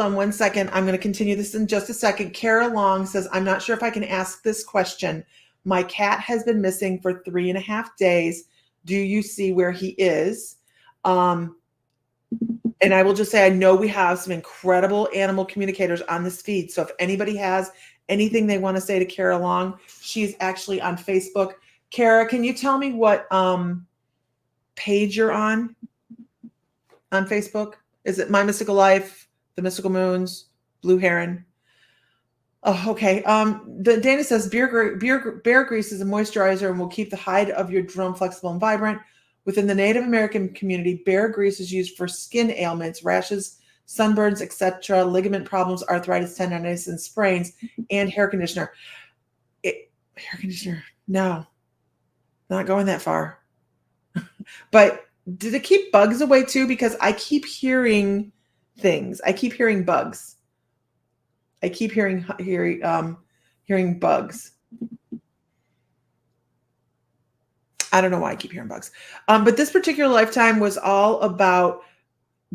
A: on one second. I'm going to continue this in just a second. Kara Long says, I'm not sure if I can ask this question. My cat has been missing for 3.5 days. Do you see where he is? And I will just say, I know we have some incredible animal communicators on this feed. So if anybody has anything they want to say to Kara Long, she's actually on Facebook. Kara, can you tell me what page you're on Facebook? Is it My Mystical Life, The Mystical Moons, Blue Heron? Oh, okay. Dana says bear grease is a moisturizer and will keep the hide of your drum flexible and vibrant. Within the Native American community, bear grease is used for skin ailments, rashes, sunburns, etc., ligament problems, arthritis, tendonitis, and sprains, and hair conditioner. Hair conditioner, no, not going that far. But Did it keep bugs away too? Because I keep hearing things. I keep hearing bugs. I keep hearing bugs. I don't know why I keep hearing bugs. But this particular lifetime was all about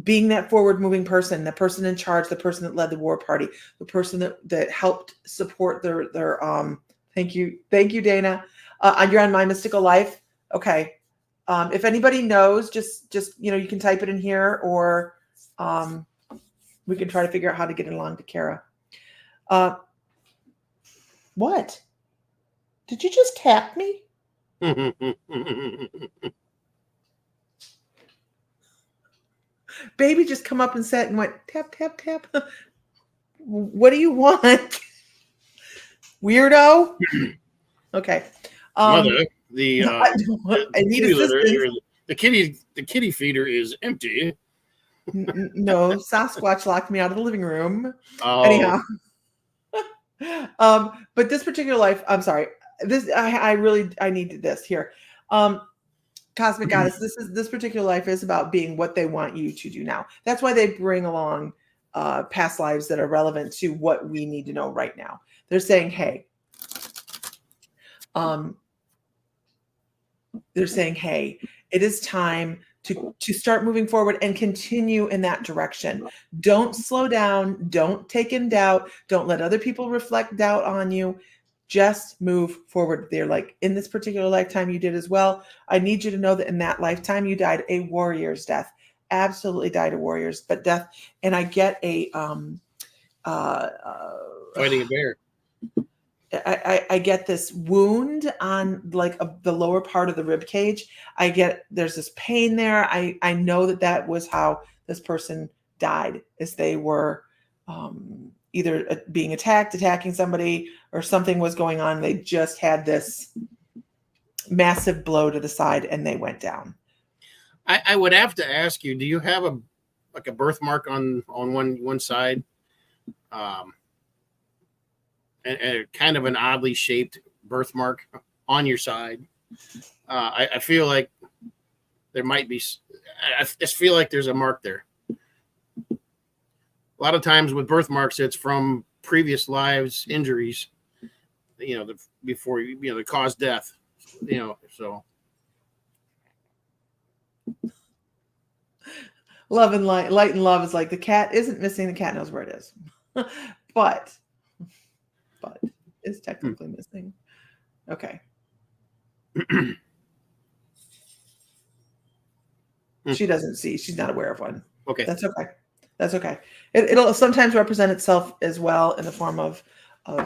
A: being that forward moving person, the person in charge, the person that led the war party, the person that helped support their thank you, Dana. You're on My Mystical Life. Okay. If anybody knows, just you can type it in here, or we can try to figure out how to get it along to Kara. What? Did you just tap me? Baby just come up and sat and went tap, tap, tap. What do you want? Weirdo? Okay.
B: Mother,
A: I need assistance.
B: the kitty feeder is empty.
A: No, Sasquatch locked me out of the living room.
B: Oh.
A: Anyhow. But this particular life, I'm sorry. I needed this here. Cosmic Goddess, this particular life is about being what they want you to do now. That's why they bring along past lives that are relevant to what we need to know right now. They're saying, hey, it is time to start moving forward and continue in that direction. Don't slow down. Don't take in doubt. Don't let other people reflect doubt on you. Just move forward. They're like, in this particular lifetime, you did as well. I need you to know that in that lifetime, you died a warrior's death. Absolutely died a warrior's death. And I get a
B: fighting a bear.
A: I get this wound on like the lower part of the rib cage. There's this pain there. I know that was how this person died, as they were either being attacking somebody, or something was going on. They just had this massive blow to the side and they went down.
B: I would have to ask you, do you have a birthmark on one side? And kind of an oddly shaped birthmark on your side. I feel like there might be, I just feel like there's a mark there. A lot of times with birthmarks, it's from previous lives, injuries, before, that cause death, so.
A: Love and light and love is like, the cat isn't missing. The cat knows where it is, but is technically missing. Okay. She doesn't see. She's not aware of one.
B: Okay.
A: That's okay. It'll sometimes represent itself as well in the form of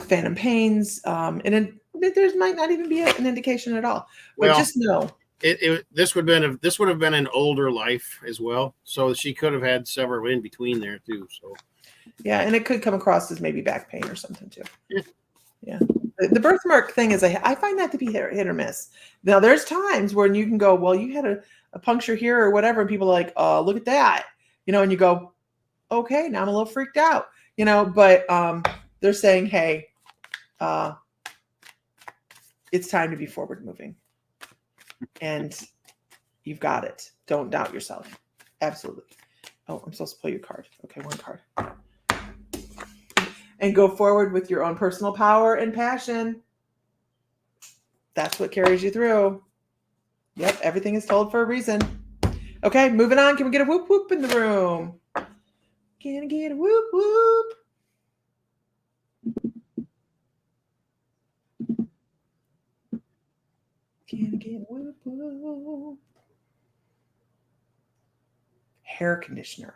A: phantom pains. And there might not even be an indication at all. But just know.
B: This would have been an older life as well. So she could have had several in between there too. So.
A: Yeah, and it could come across as maybe back pain or something too. Yeah. The birthmark thing is, I find that to be hit or miss. Now, there's times when you can go, well, you had a puncture here or whatever, and people are like, look at that, and you go, okay, now I'm a little freaked out, but they're saying, hey, it's time to be forward moving, and you've got it. Don't doubt yourself. Absolutely. Oh, I'm supposed to play your card. Okay, one card. And go forward with your own personal power and passion. That's what carries you through. Yep, everything is told for a reason. Okay, moving on. Can we get a whoop whoop in the room? Can I get a whoop whoop? Can I get a whoop whoop? Hair conditioner.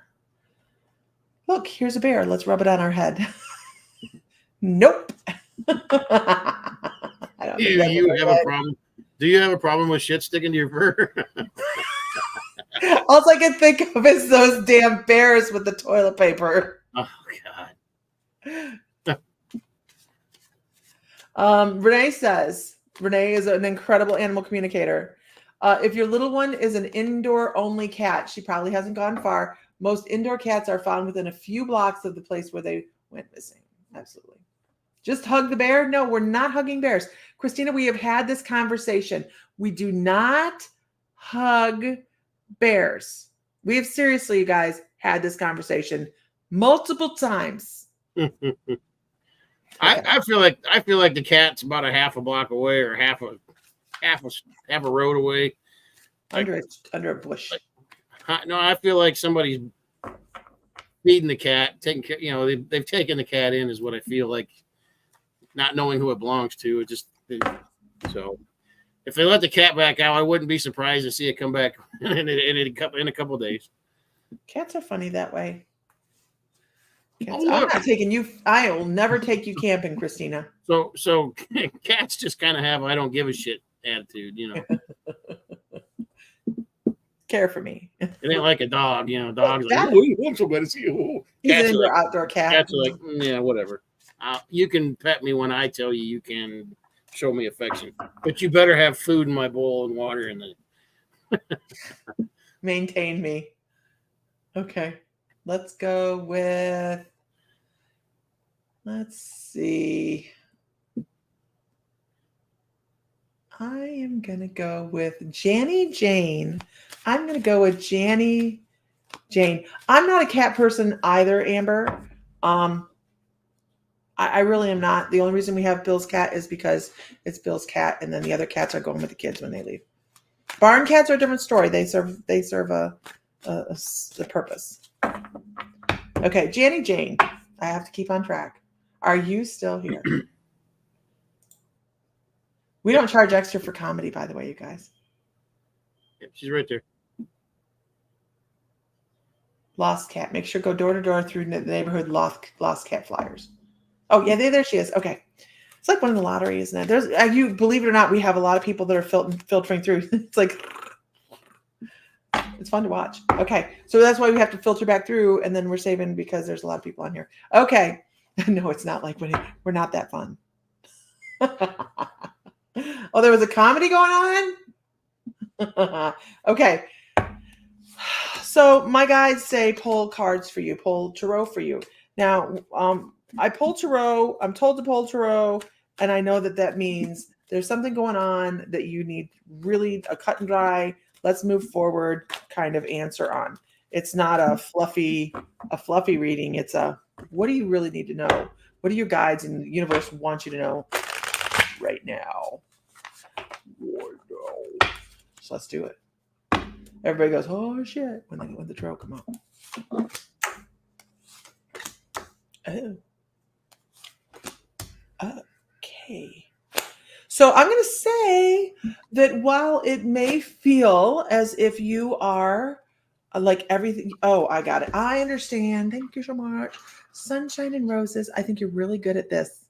A: Look, here's a bear. Let's rub it on our head. Nope. I don't
B: Do you have a problem? Do you have a problem with shit sticking to your fur?
A: All I can think of is those damn bears with the toilet paper.
B: Oh God.
A: Renee is an incredible animal communicator. If your little one is an indoor only cat, she probably hasn't gone far. Most indoor cats are found within a few blocks of the place where they went missing. Absolutely. Just hug the bear? No, we're not hugging bears. Christina, we have had this conversation. We do not hug bears. We have seriously, you guys, had this conversation multiple times. Okay.
B: I feel like the cat's about a half a block away or half a road away.
A: Under a bush.
B: No, I feel like somebody's feeding the cat, taking care. You know, they've taken the cat in, is what I feel like. Not knowing who it belongs to, it just so. If they let the cat back out, I wouldn't be surprised to see it come back in a couple of days.
A: Cats are funny that way. Cats,
B: Oh,
A: I'm
B: look.
A: not taking you. I will never take you camping, Christina.
B: So cats just kind of have I don't give a shit attitude, you know.
A: Care for me.
B: It ain't like a dog, you know. Dogs
A: Well,
B: like, oh, I'm so glad to see you. Oh.
A: He's an
B: Cats are
A: indoor
B: like,
A: outdoor cat.
B: cats are like, yeah, whatever. You can pet me when I tell you you can show me affection, but you better have food in my bowl and water in the.
A: Maintain me. Okay. Let's go with. Let's see. I am going to go with Janny Jane. I'm going to go with Janny Jane. I'm not a cat person either, Amber. I really am not. The only reason we have Bill's cat is because it's Bill's cat, and then the other cats are going with the kids when they leave. Barn cats are a different story. They serve a purpose. Okay, Janny Jane. I have to keep on track. Are you still here? We don't charge extra for comedy, by the way, you guys.
B: Yeah, she's right there.
A: Lost cat. Make sure go door to door through the neighborhood lost cat flyers. Oh yeah, there she is. Okay, it's like one of the lottery, isn't it? There's you believe it or not, we have a lot of people that are filtering through. It's like it's fun to watch. Okay, so that's why we have to filter back through, and then we're saving because there's a lot of people on here. Okay, no, it's not like we're not that fun. Oh, there was a comedy going on. Okay. So my guides say pull cards for you, pull tarot for you. Now, I pull tarot. I'm told to pull tarot, and I know that means there's something going on that you need really a cut and dry, let's move forward kind of answer on. It's not a fluffy reading. It's a what do you really need to know? What do your guides and the universe want you to know right now? So let's do it. Everybody goes, oh shit, when the tarot come out. Oh. Okay. So I'm going to say that while it may feel as if you are like everything, oh, I got it. I understand. Thank you so much. Sunshine and roses. I think you're really good at this,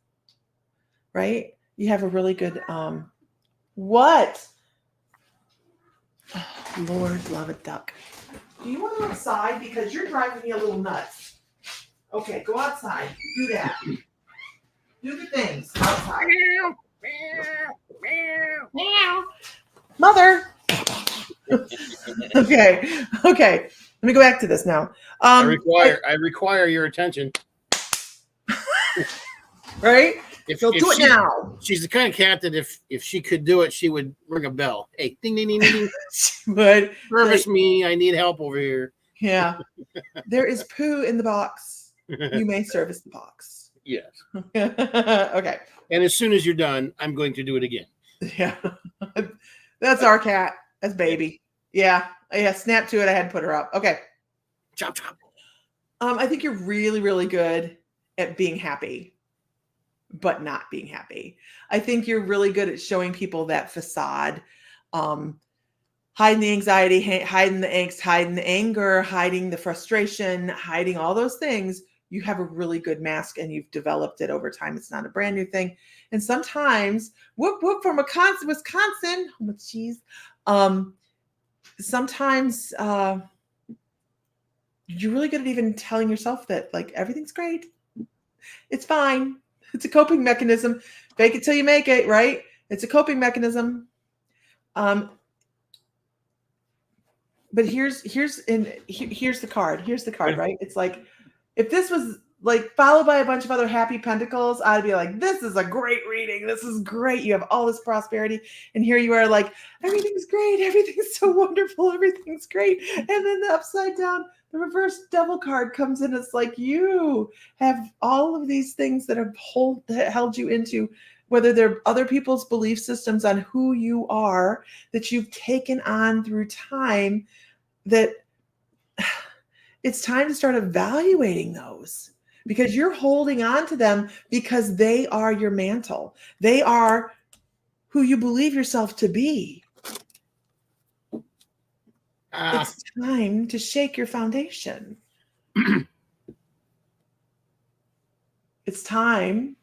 A: right? You have a really good, what? Oh, Lord, love a duck. Do you want to go outside? Because you're driving me a little nuts. Okay, go outside. Do that. Do the things outside. Meow. Mother. Okay. Let me go back to this now.
B: I require your attention.
A: Right? So do it now.
B: She's the kind of cat that if she could do it, she would ring a bell. Hey, ding, ding, ding, ding.
A: But
B: service me. I need help over here.
A: Yeah. There is poo in the box. You may service the box.
B: Yes.
A: Okay.
B: And as soon as you're done, I'm going to do it again.
A: Yeah. That's our cat. That's baby. Yeah. Snap to it. I had to put her up. Okay.
B: Chop, chop.
A: I think you're really, really good at being happy, but not being happy. I think you're really good at showing people that facade, hiding the anxiety, hiding the angst, hiding the anger, hiding the frustration, hiding all those things. You have a really good mask and you've developed it over time. It's not a brand new thing. And sometimes, whoop from Wisconsin, oh my cheese. Sometimes you're really good at even telling yourself that like everything's great. It's fine. It's a coping mechanism. Fake it till you make it, right? It's a coping mechanism. But here's the card. Here's the card, right? It's like if this was like followed by a bunch of other happy pentacles, I'd be like, this is a great reading. This is great. You have all this prosperity. And here you are like, everything's great. Everything's so wonderful. Everything's great. And then the upside down, the reverse devil card comes in. It's like you have all of these things that have held you into, whether they're other people's belief systems on who you are that you've taken on through time, that it's time to start evaluating those. Because you're holding on to them because they are your mantle. They are who you believe yourself to be. It's time to shake your foundation. It's time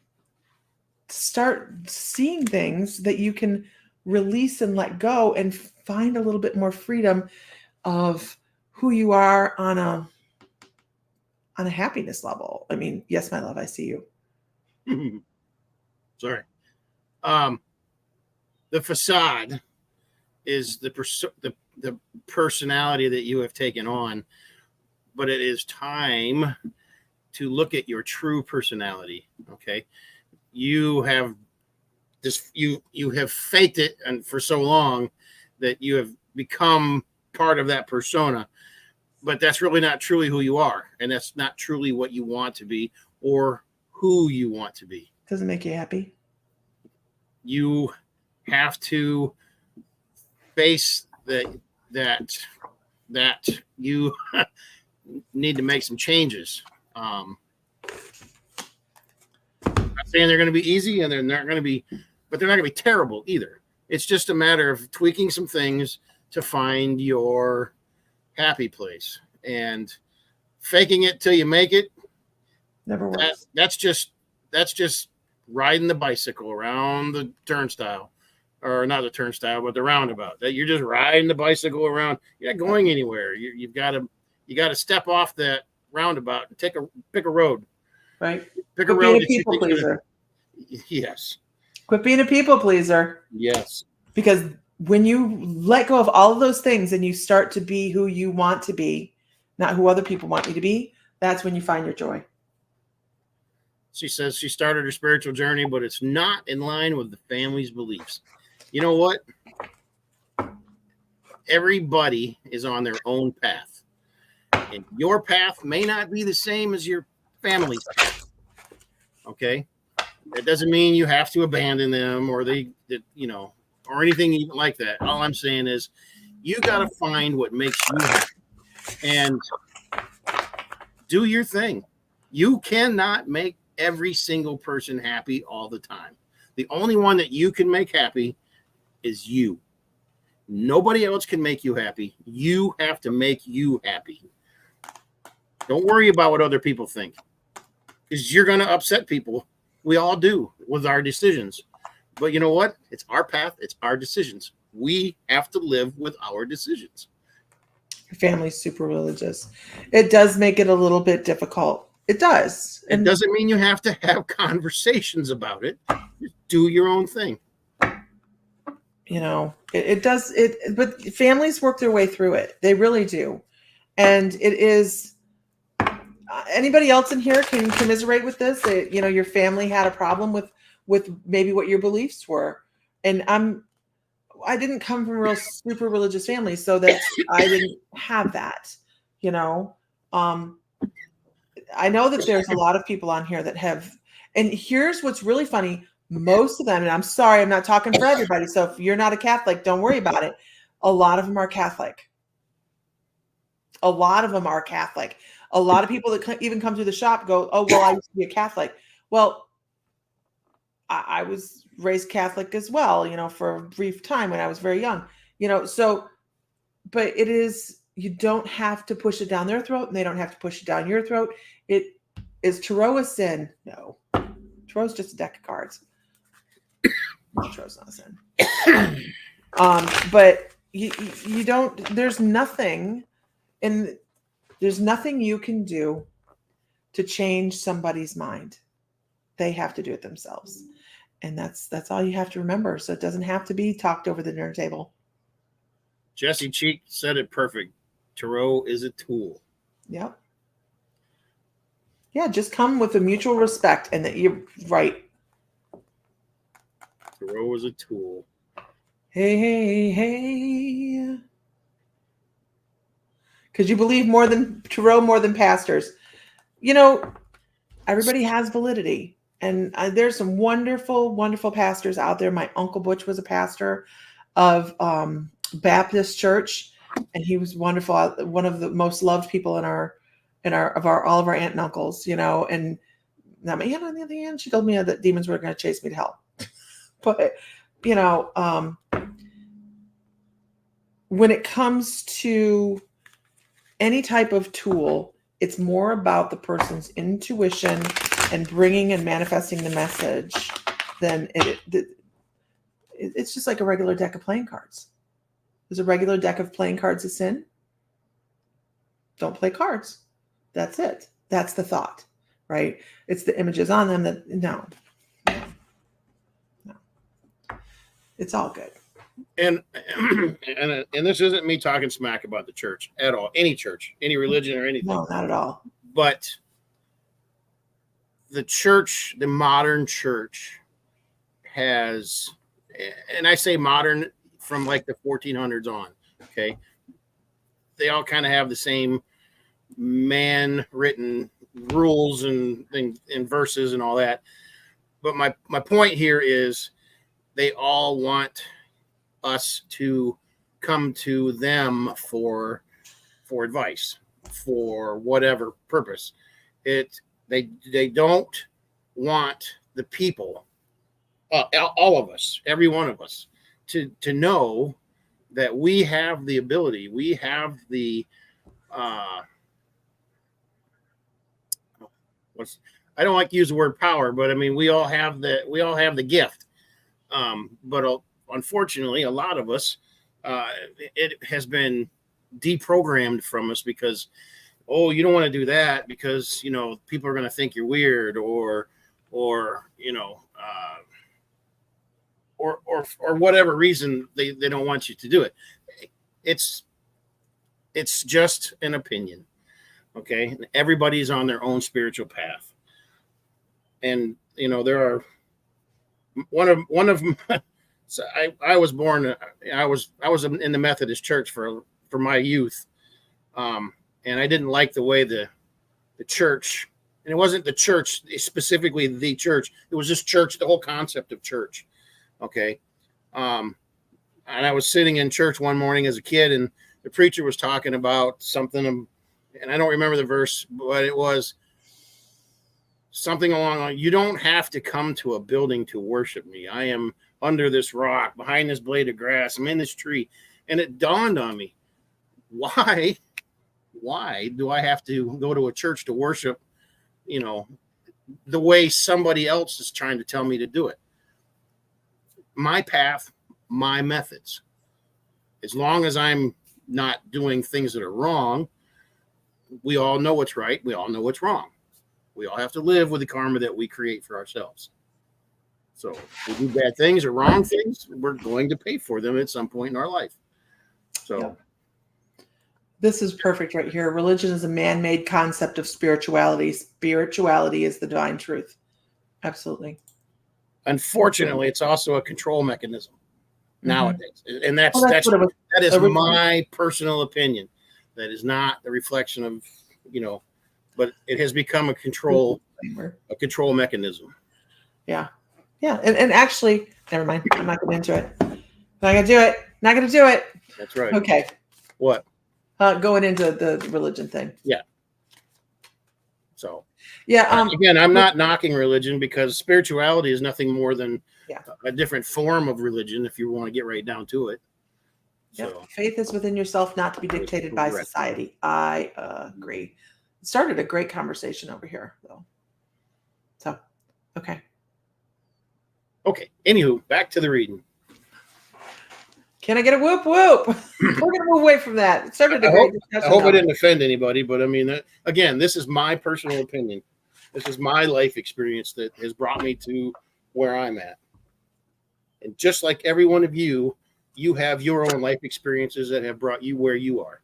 A: to start seeing things that you can release and let go and find a little bit more freedom of who you are on a happiness level. I mean, yes, my love, I see you.
B: Sorry. The facade is the personality that you have taken on, but it is time to look at your true personality. Okay. You have you have faked it and for so long that you have become part of that persona. But that's really not truly who you are. And that's not truly what you want to be or who you want to be.
A: Doesn't make you happy.
B: You have to face that you need to make some changes. I'm not saying they're going to be easy, and they're not going to be, but they're not going to be terrible either. It's just a matter of tweaking some things to find your happy place, and faking it till you make it
A: Never works.
B: That's just riding the bicycle around the turnstile, or not the turnstile, but the roundabout. That you're just riding the bicycle around. You're not going anywhere. You got to step off that roundabout and pick a road.
A: Right.
B: Pick
A: Quit
B: a road.
A: being a people pleaser.
B: Yes.
A: Quit being a people pleaser.
B: Yes.
A: Because when you let go of all of those things and you start to be who you want to be, not who other people want you to be, that's when you find your joy.
B: She says she started her spiritual journey, but it's not in line with the family's beliefs. You know what? Everybody is on their own path. And your path may not be the same as your family's path. Okay? That doesn't mean you have to abandon them or or anything even like that. All I'm saying is you got to find what makes you happy and do your thing. You cannot make every single person happy all the time. The only one that you can make happy is you. Nobody else can make you happy. You have to make you happy. Don't worry about what other people think, because you're going to upset people. We all do with our decisions. But you know what? It's our path. It's our decisions. We have to live with our decisions.
A: Your family's super religious. It does make it a little bit difficult. It does.
B: It doesn't mean you have to have conversations about it. Just do your own thing.
A: You know, it does. But families work their way through it. They really do. And it is. Anybody else in here can commiserate with this? Your family had a problem with maybe what your beliefs were, and I didn't come from a real super religious family, so that I didn't have that. I know that there's a lot of people on here that have, and here's what's really funny. Most of them, and I'm sorry, I'm not talking for everybody. So if you're not a Catholic, don't worry about it. A lot of them are Catholic. A lot of them are Catholic. A lot of people that even come through the shop go, oh, well, I used to be a Catholic. Well, I was raised Catholic as well, for a brief time when I was very young, but it is, you don't have to push it down their throat, and they don't have to push it down your throat. Is Tarot a sin? No. Tarot's just a deck of cards. Tarot's not a sin. But you don't, there's nothing you can do to change somebody's mind. They have to do it themselves. And that's all you have to remember. So it doesn't have to be talked over the dinner table.
B: Jesse Cheek said it perfect. Tarot is a tool.
A: Yep. Yeah, just come with a mutual respect and that you're right.
B: Thoreau was a tool.
A: Hey, hey, hey. Because you believe more than Thoreau, more than pastors. You know, everybody has validity. And there's some wonderful, wonderful pastors out there. My Uncle Butch was a pastor of Baptist church, and he was wonderful. One of the most loved people in all of our aunt and uncles, you know. And now my aunt, on the other hand, she told me that demons were going to chase me to hell. But, you know, when it comes to any type of tool, it's more about the person's intuition and bringing and manifesting the message than it's just like a regular deck of playing cards. Is a regular deck of playing cards a sin? Don't play cards. That's it. That's the thought, right? It's the images on them that no. It's all good.
B: And this isn't me talking smack about the church at all, any church, any religion or anything.
A: No, not at all.
B: But the church, the modern church has, and I say modern from like the 1400s on, okay? They all kind of have the same man-written rules and verses and all that. But my point here is they all want us to come to them for advice, for whatever purpose. They don't want the people, all of us, every one of us, to know that we have the ability, we have the I don't like to use the word power, but I mean we all have the gift. But unfortunately, a lot of us, it has been deprogrammed from us because, oh, you don't want to do that because, you know, people are going to think you're weird or, you know, or whatever reason they don't want you to do it. It's just an opinion. Okay. Everybody's on their own spiritual path. And, you know, there are one of them. So I was born, I was in the Methodist church for my youth. And I didn't like the way the church, and it wasn't the church, specifically the church. It was just church, the whole concept of church. Okay. And I was sitting in church one morning as a kid, and the preacher was talking about something, and I don't remember the verse, but it was something along, you don't have to come to a building to worship me. I am under this rock, behind this blade of grass. I'm in this tree. And it dawned on me, why do I have to go to a church to worship, you know, the way somebody else is trying to tell me to do it? My path, my methods. As long as I'm not doing things that are wrong, we all know what's right. We all know what's wrong. We all have to live with the karma that we create for ourselves. So if we do bad things or wrong things, we're going to pay for them at some point in our life. So
A: Yep. This is perfect right here. Religion is a man-made concept of spirituality. Spirituality is the divine truth. Absolutely.
B: Unfortunately, it's also a control mechanism nowadays. And that is my personal opinion. That is not the reflection of, you know, but it has become a control mechanism.
A: Yeah. Yeah. And actually, never mind. I'm not going into it. Not going to do it. Not going to do it.
B: That's right.
A: Okay.
B: What?
A: Going into the religion thing.
B: Yeah. So,
A: yeah.
B: Again, I'm not knocking religion because spirituality is nothing more than a different form of religion, if you want to get right down to it.
A: Yep.
B: So,
A: faith is within yourself, not to be dictated by society. I agree. It started a great conversation over here, though. So, okay.
B: Okay. Anywho, back to the reading.
A: Can I get a whoop whoop? We're going to move away from that. It started a great discussion.
B: I hope I didn't offend anybody, but I mean, again, this is my personal opinion. This is my life experience that has brought me to where I'm at. And just like every one of you, you have your own life experiences that have brought you where you are.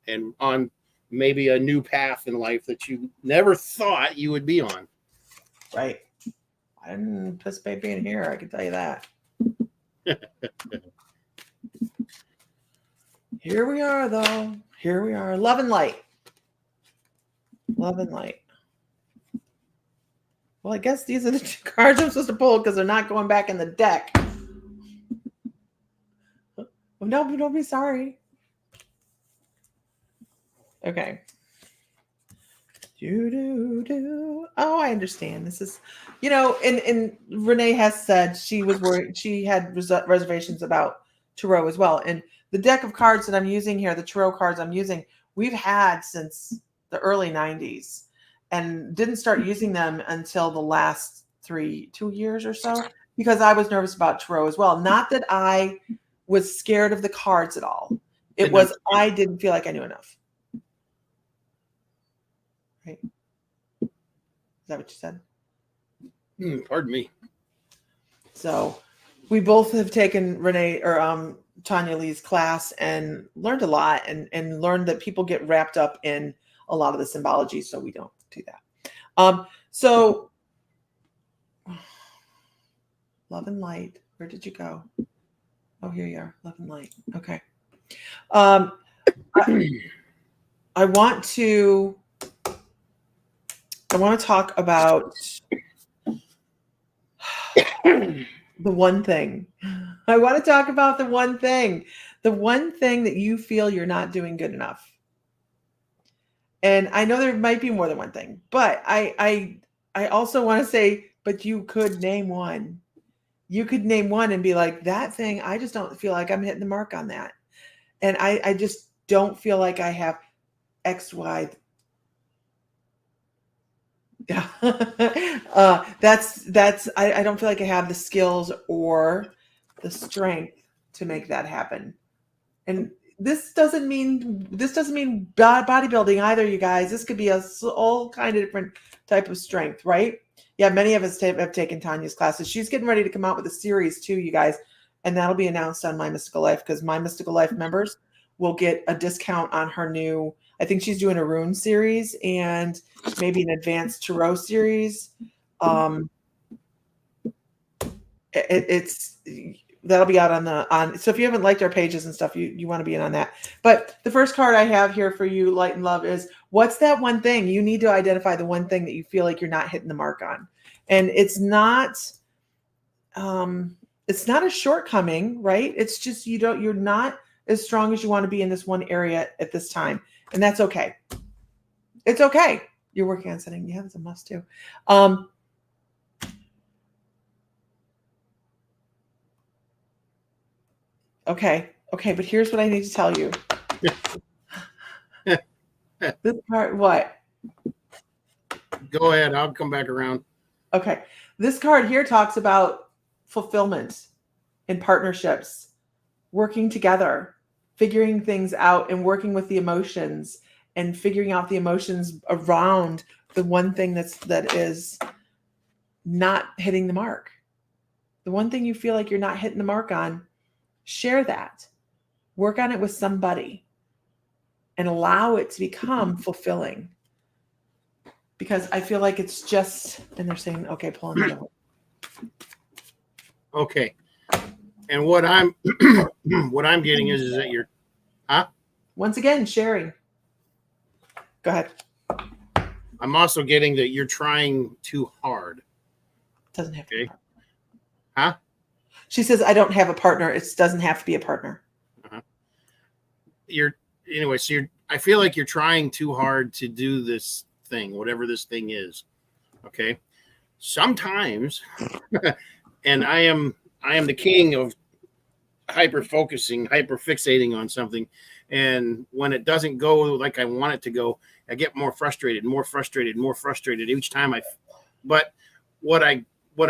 B: And on maybe a new path in life that you never thought you would be on.
A: Right. I didn't anticipate being here. I can tell you that. Here we are, though. Here we are. Love and light. Love and light. Well, I guess these are the 2 cards I'm supposed to pull because they're not going back in the deck. Oh, no, don't be sorry. Okay. Oh, I understand. This is, and Renee has said she was worried. She had reservations about tarot as well. And the deck of cards that I'm using here, the tarot cards I'm using, we've had since the early 90s and didn't start using them until the last 2 years or so, because I was nervous about tarot as well. Not that I was scared of the cards at all. It was, I didn't feel like I knew enough. Right. Is that what you said?
B: Pardon me.
A: So we both have taken Renee or Tanya Lee's class and learned a lot and learned that people get wrapped up in a lot of the symbology. So we don't do that. So love and light. Where did you go? Oh, here you are. Love and light. Okay. I want to talk about the one thing. I want to talk about the one thing that you feel you're not doing good enough. And I know there might be more than one thing, but I also want to say, but you could name one. You could name one and be like, that thing, I just don't feel like I'm hitting the mark on that. And I just don't feel like I have X, Y. Yeah. I don't feel like I have the skills or the strength to make that happen. And this doesn't mean bodybuilding either, you guys. This could be all kind of different type of strength, right? Yeah, many of us have taken Tanya's classes. She's getting ready to come out with a series too, you guys, and that'll be announced on My Mystical Life, because My Mystical Life members will get a discount on her new, I think she's doing a rune series and maybe an advanced tarot series. It's that'll be out on. So if you haven't liked our pages and stuff, you want to be in on that. But the first card I have here for you, Light and Love, is what's that one thing? You need to identify the one thing that you feel like you're not hitting the mark on. And it's not a shortcoming, right? It's just you're not as strong as you want to be in this one area at this time. And that's okay. It's okay. You're working on setting. Yeah, that's a must too. Okay, but here's what I need to tell you. This card, what?
B: Go ahead. I'll come back around.
A: Okay. This card here talks about fulfillment in partnerships, working together, figuring things out and working with the emotions and figuring out the emotions around the one thing that is not hitting the mark. The one thing you feel like you're not hitting the mark on, share that. Work on it with somebody and allow it to become fulfilling. Because I feel like it's just, and they're saying, okay, pull another one.
B: Okay. And what I'm getting is that you're,
A: Once again, sharing. Go ahead.
B: I'm also getting that you're trying too hard.
A: Doesn't have to
B: Okay.
A: be a partner.
B: Huh?
A: She says, I don't have a partner. It doesn't have to be a partner.
B: I feel like you're trying too hard to do this thing, whatever this thing is. Okay. Sometimes, and I am the king of hyper focusing, hyper fixating on something. And when it doesn't go like I want it to go, I get more frustrated each time but what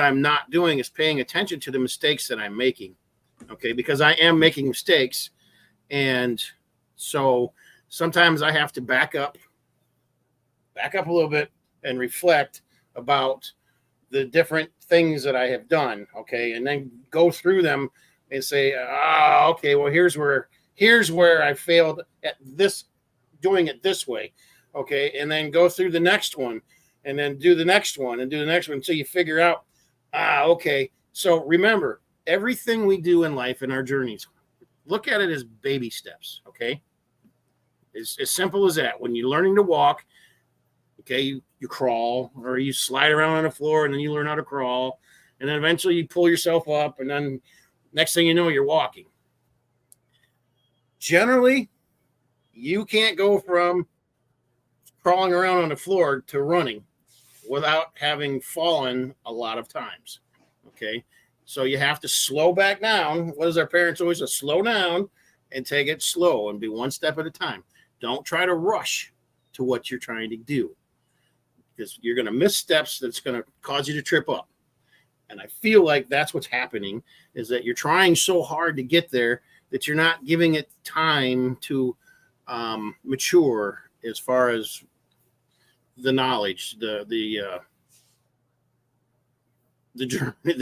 B: I'm not doing is paying attention to the mistakes that I'm making. Okay. Because I am making mistakes. And so sometimes I have to back up a little bit and reflect about the different things that I have done. Okay. And then go through them and say, okay, well, here's where I failed at this doing it this way. Okay. And then go through the next one and then do the next one and do the next one until you figure out, okay. So remember, everything we do in life in our journeys, look at it as baby steps. Okay. It's as simple as that. When you're learning to walk, okay, you crawl or you slide around on the floor and then you learn how to crawl. And then eventually you pull yourself up and then next thing you know, you're walking. Generally, you can't go from crawling around on the floor to running without having fallen a lot of times. Okay. So you have to slow back down. What does our parents always say? Slow down and take it slow and be one step at a time. Don't try to rush to what you're trying to do because you're going to miss steps that's going to cause you to trip up. And I feel like that's what's happening is that you're trying so hard to get there that you're not giving it time to mature as far as the knowledge, the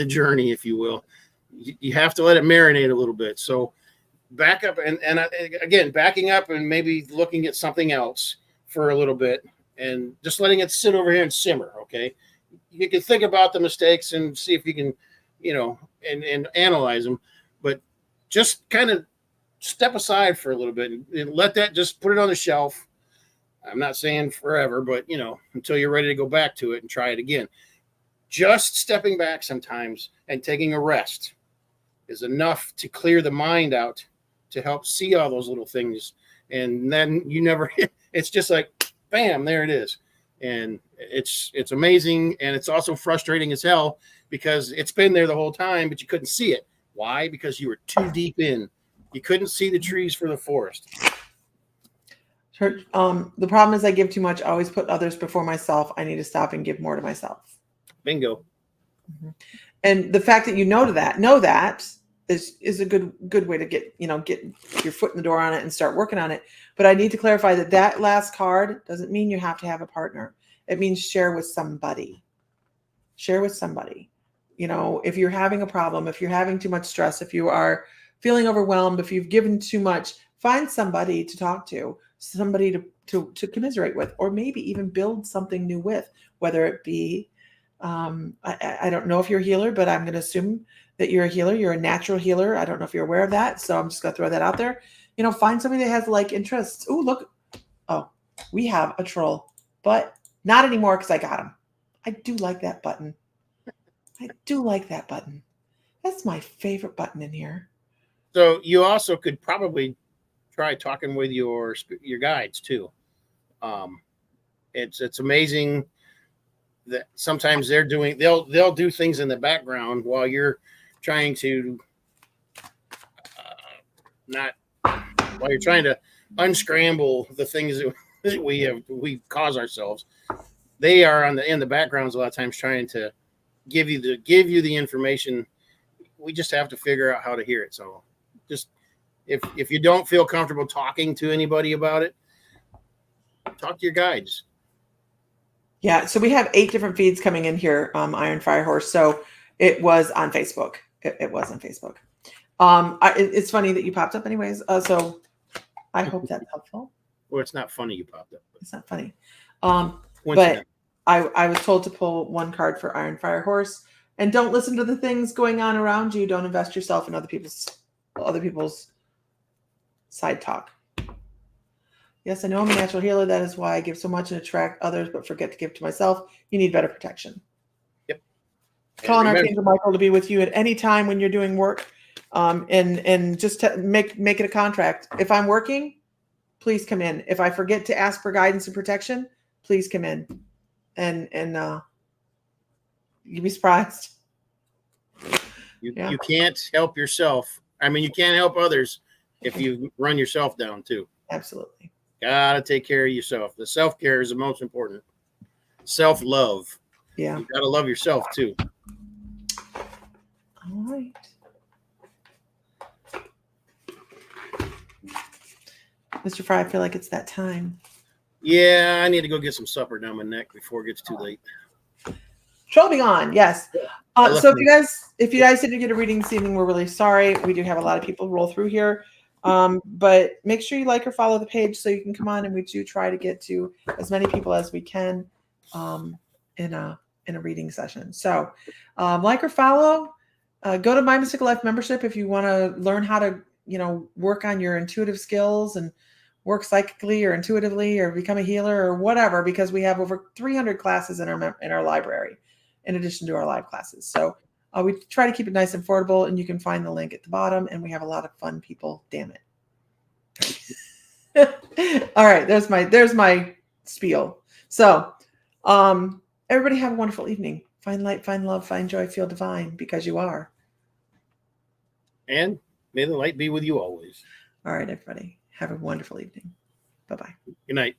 B: journey, if you will. You have to let it marinate a little bit. So back up and again, backing up and maybe looking at something else for a little bit and just letting it sit over here and simmer. Okay. You can think about the mistakes and see if you can, and analyze them, but just kind of step aside for a little bit and let that, just put it on the shelf. I'm not saying forever, but until you're ready to go back to it and try it again. Just stepping back sometimes and taking a rest is enough to clear the mind out to help see all those little things. And then it's just like, bam, there it is. And it's amazing. And it's also frustrating as hell because it's been there the whole time, but you couldn't see it. Why? Because you were too deep in. You couldn't see the trees for the forest.
A: Sure. The problem is I give too much. I always put others before myself. I need to stop and give more to myself.
B: Bingo.
A: Mm-hmm. And the fact that know that is a good way to get your foot in the door on it and start working on it. But I need to clarify that last card doesn't mean you have to have a partner. It means share with somebody. Share with somebody. If you're having a problem, if you're having too much stress, if you are feeling overwhelmed, if you've given too much, find somebody to talk to, somebody to commiserate with, or maybe even build something new with, whether it be, I don't know if you're a healer, but I'm going to assume that you're a healer. You're a natural healer. I don't know if you're aware of that. So I'm just going to throw that out there. Find somebody that has like interests. Oh, look. Oh, we have a troll, but not anymore because I got him. I do like that button. That's my favorite button in here.
B: So you also could probably try talking with your guides too. It's amazing that sometimes they'll do things in the background while you're trying to while you're trying to unscramble the things that we cause ourselves. They are in the backgrounds a lot of times trying to give you the information. We just have to figure out how to hear it. So just if you don't feel comfortable talking to anybody about it, talk to your guides.
A: Yeah. So we have 8 different feeds coming in here. Iron Fire Horse. So it was on Facebook. It was on Facebook. It's funny that you popped up anyways. So I hope that's helpful.
B: Well, it's not funny you popped up.
A: It's not funny. But I was told to pull one card for Iron Fire Horse, and don't listen to the things going on around you. Don't invest yourself in other people's side talk. Yes, I know I'm a natural healer. That is why I give so much and attract others, but forget to give to myself. You need better protection.
B: Yep.
A: Call on Archangel Michael to be with you at any time when you're doing work, and just to make it a contract. If I'm working, please come in. If I forget to ask for guidance and protection, please come in, and you'd be surprised.
B: You can't help yourself. I mean, you can't help others if you run yourself down too.
A: Absolutely.
B: Gotta take care of yourself. The self-care is the most important. Self-love.
A: Yeah.
B: You gotta love yourself too.
A: All right. Mr. Fry, I feel like it's that time.
B: Yeah, I need to go get some supper down my neck before it gets too late.
A: Troll Be On, yes. So if you guys didn't get a reading this evening, we're really sorry. We do have a lot of people roll through here. But make sure you like or follow the page so you can come on, and we do try to get to as many people as we can in a reading session. So like or follow. Go to My Mystical Life membership if you want to learn how to, work on your intuitive skills and work psychically or intuitively or become a healer or whatever, because we have over 300 classes in our library in addition to our live classes. So we try to keep it nice and affordable, and you can find the link at the bottom, and we have a lot of fun people. Damn it. All right. There's my spiel. So everybody have a wonderful evening. Find light, find love, find joy, feel divine, because you are.
B: And may the light be with you always.
A: All right, everybody. Have a wonderful evening. Bye-bye.
B: Good night.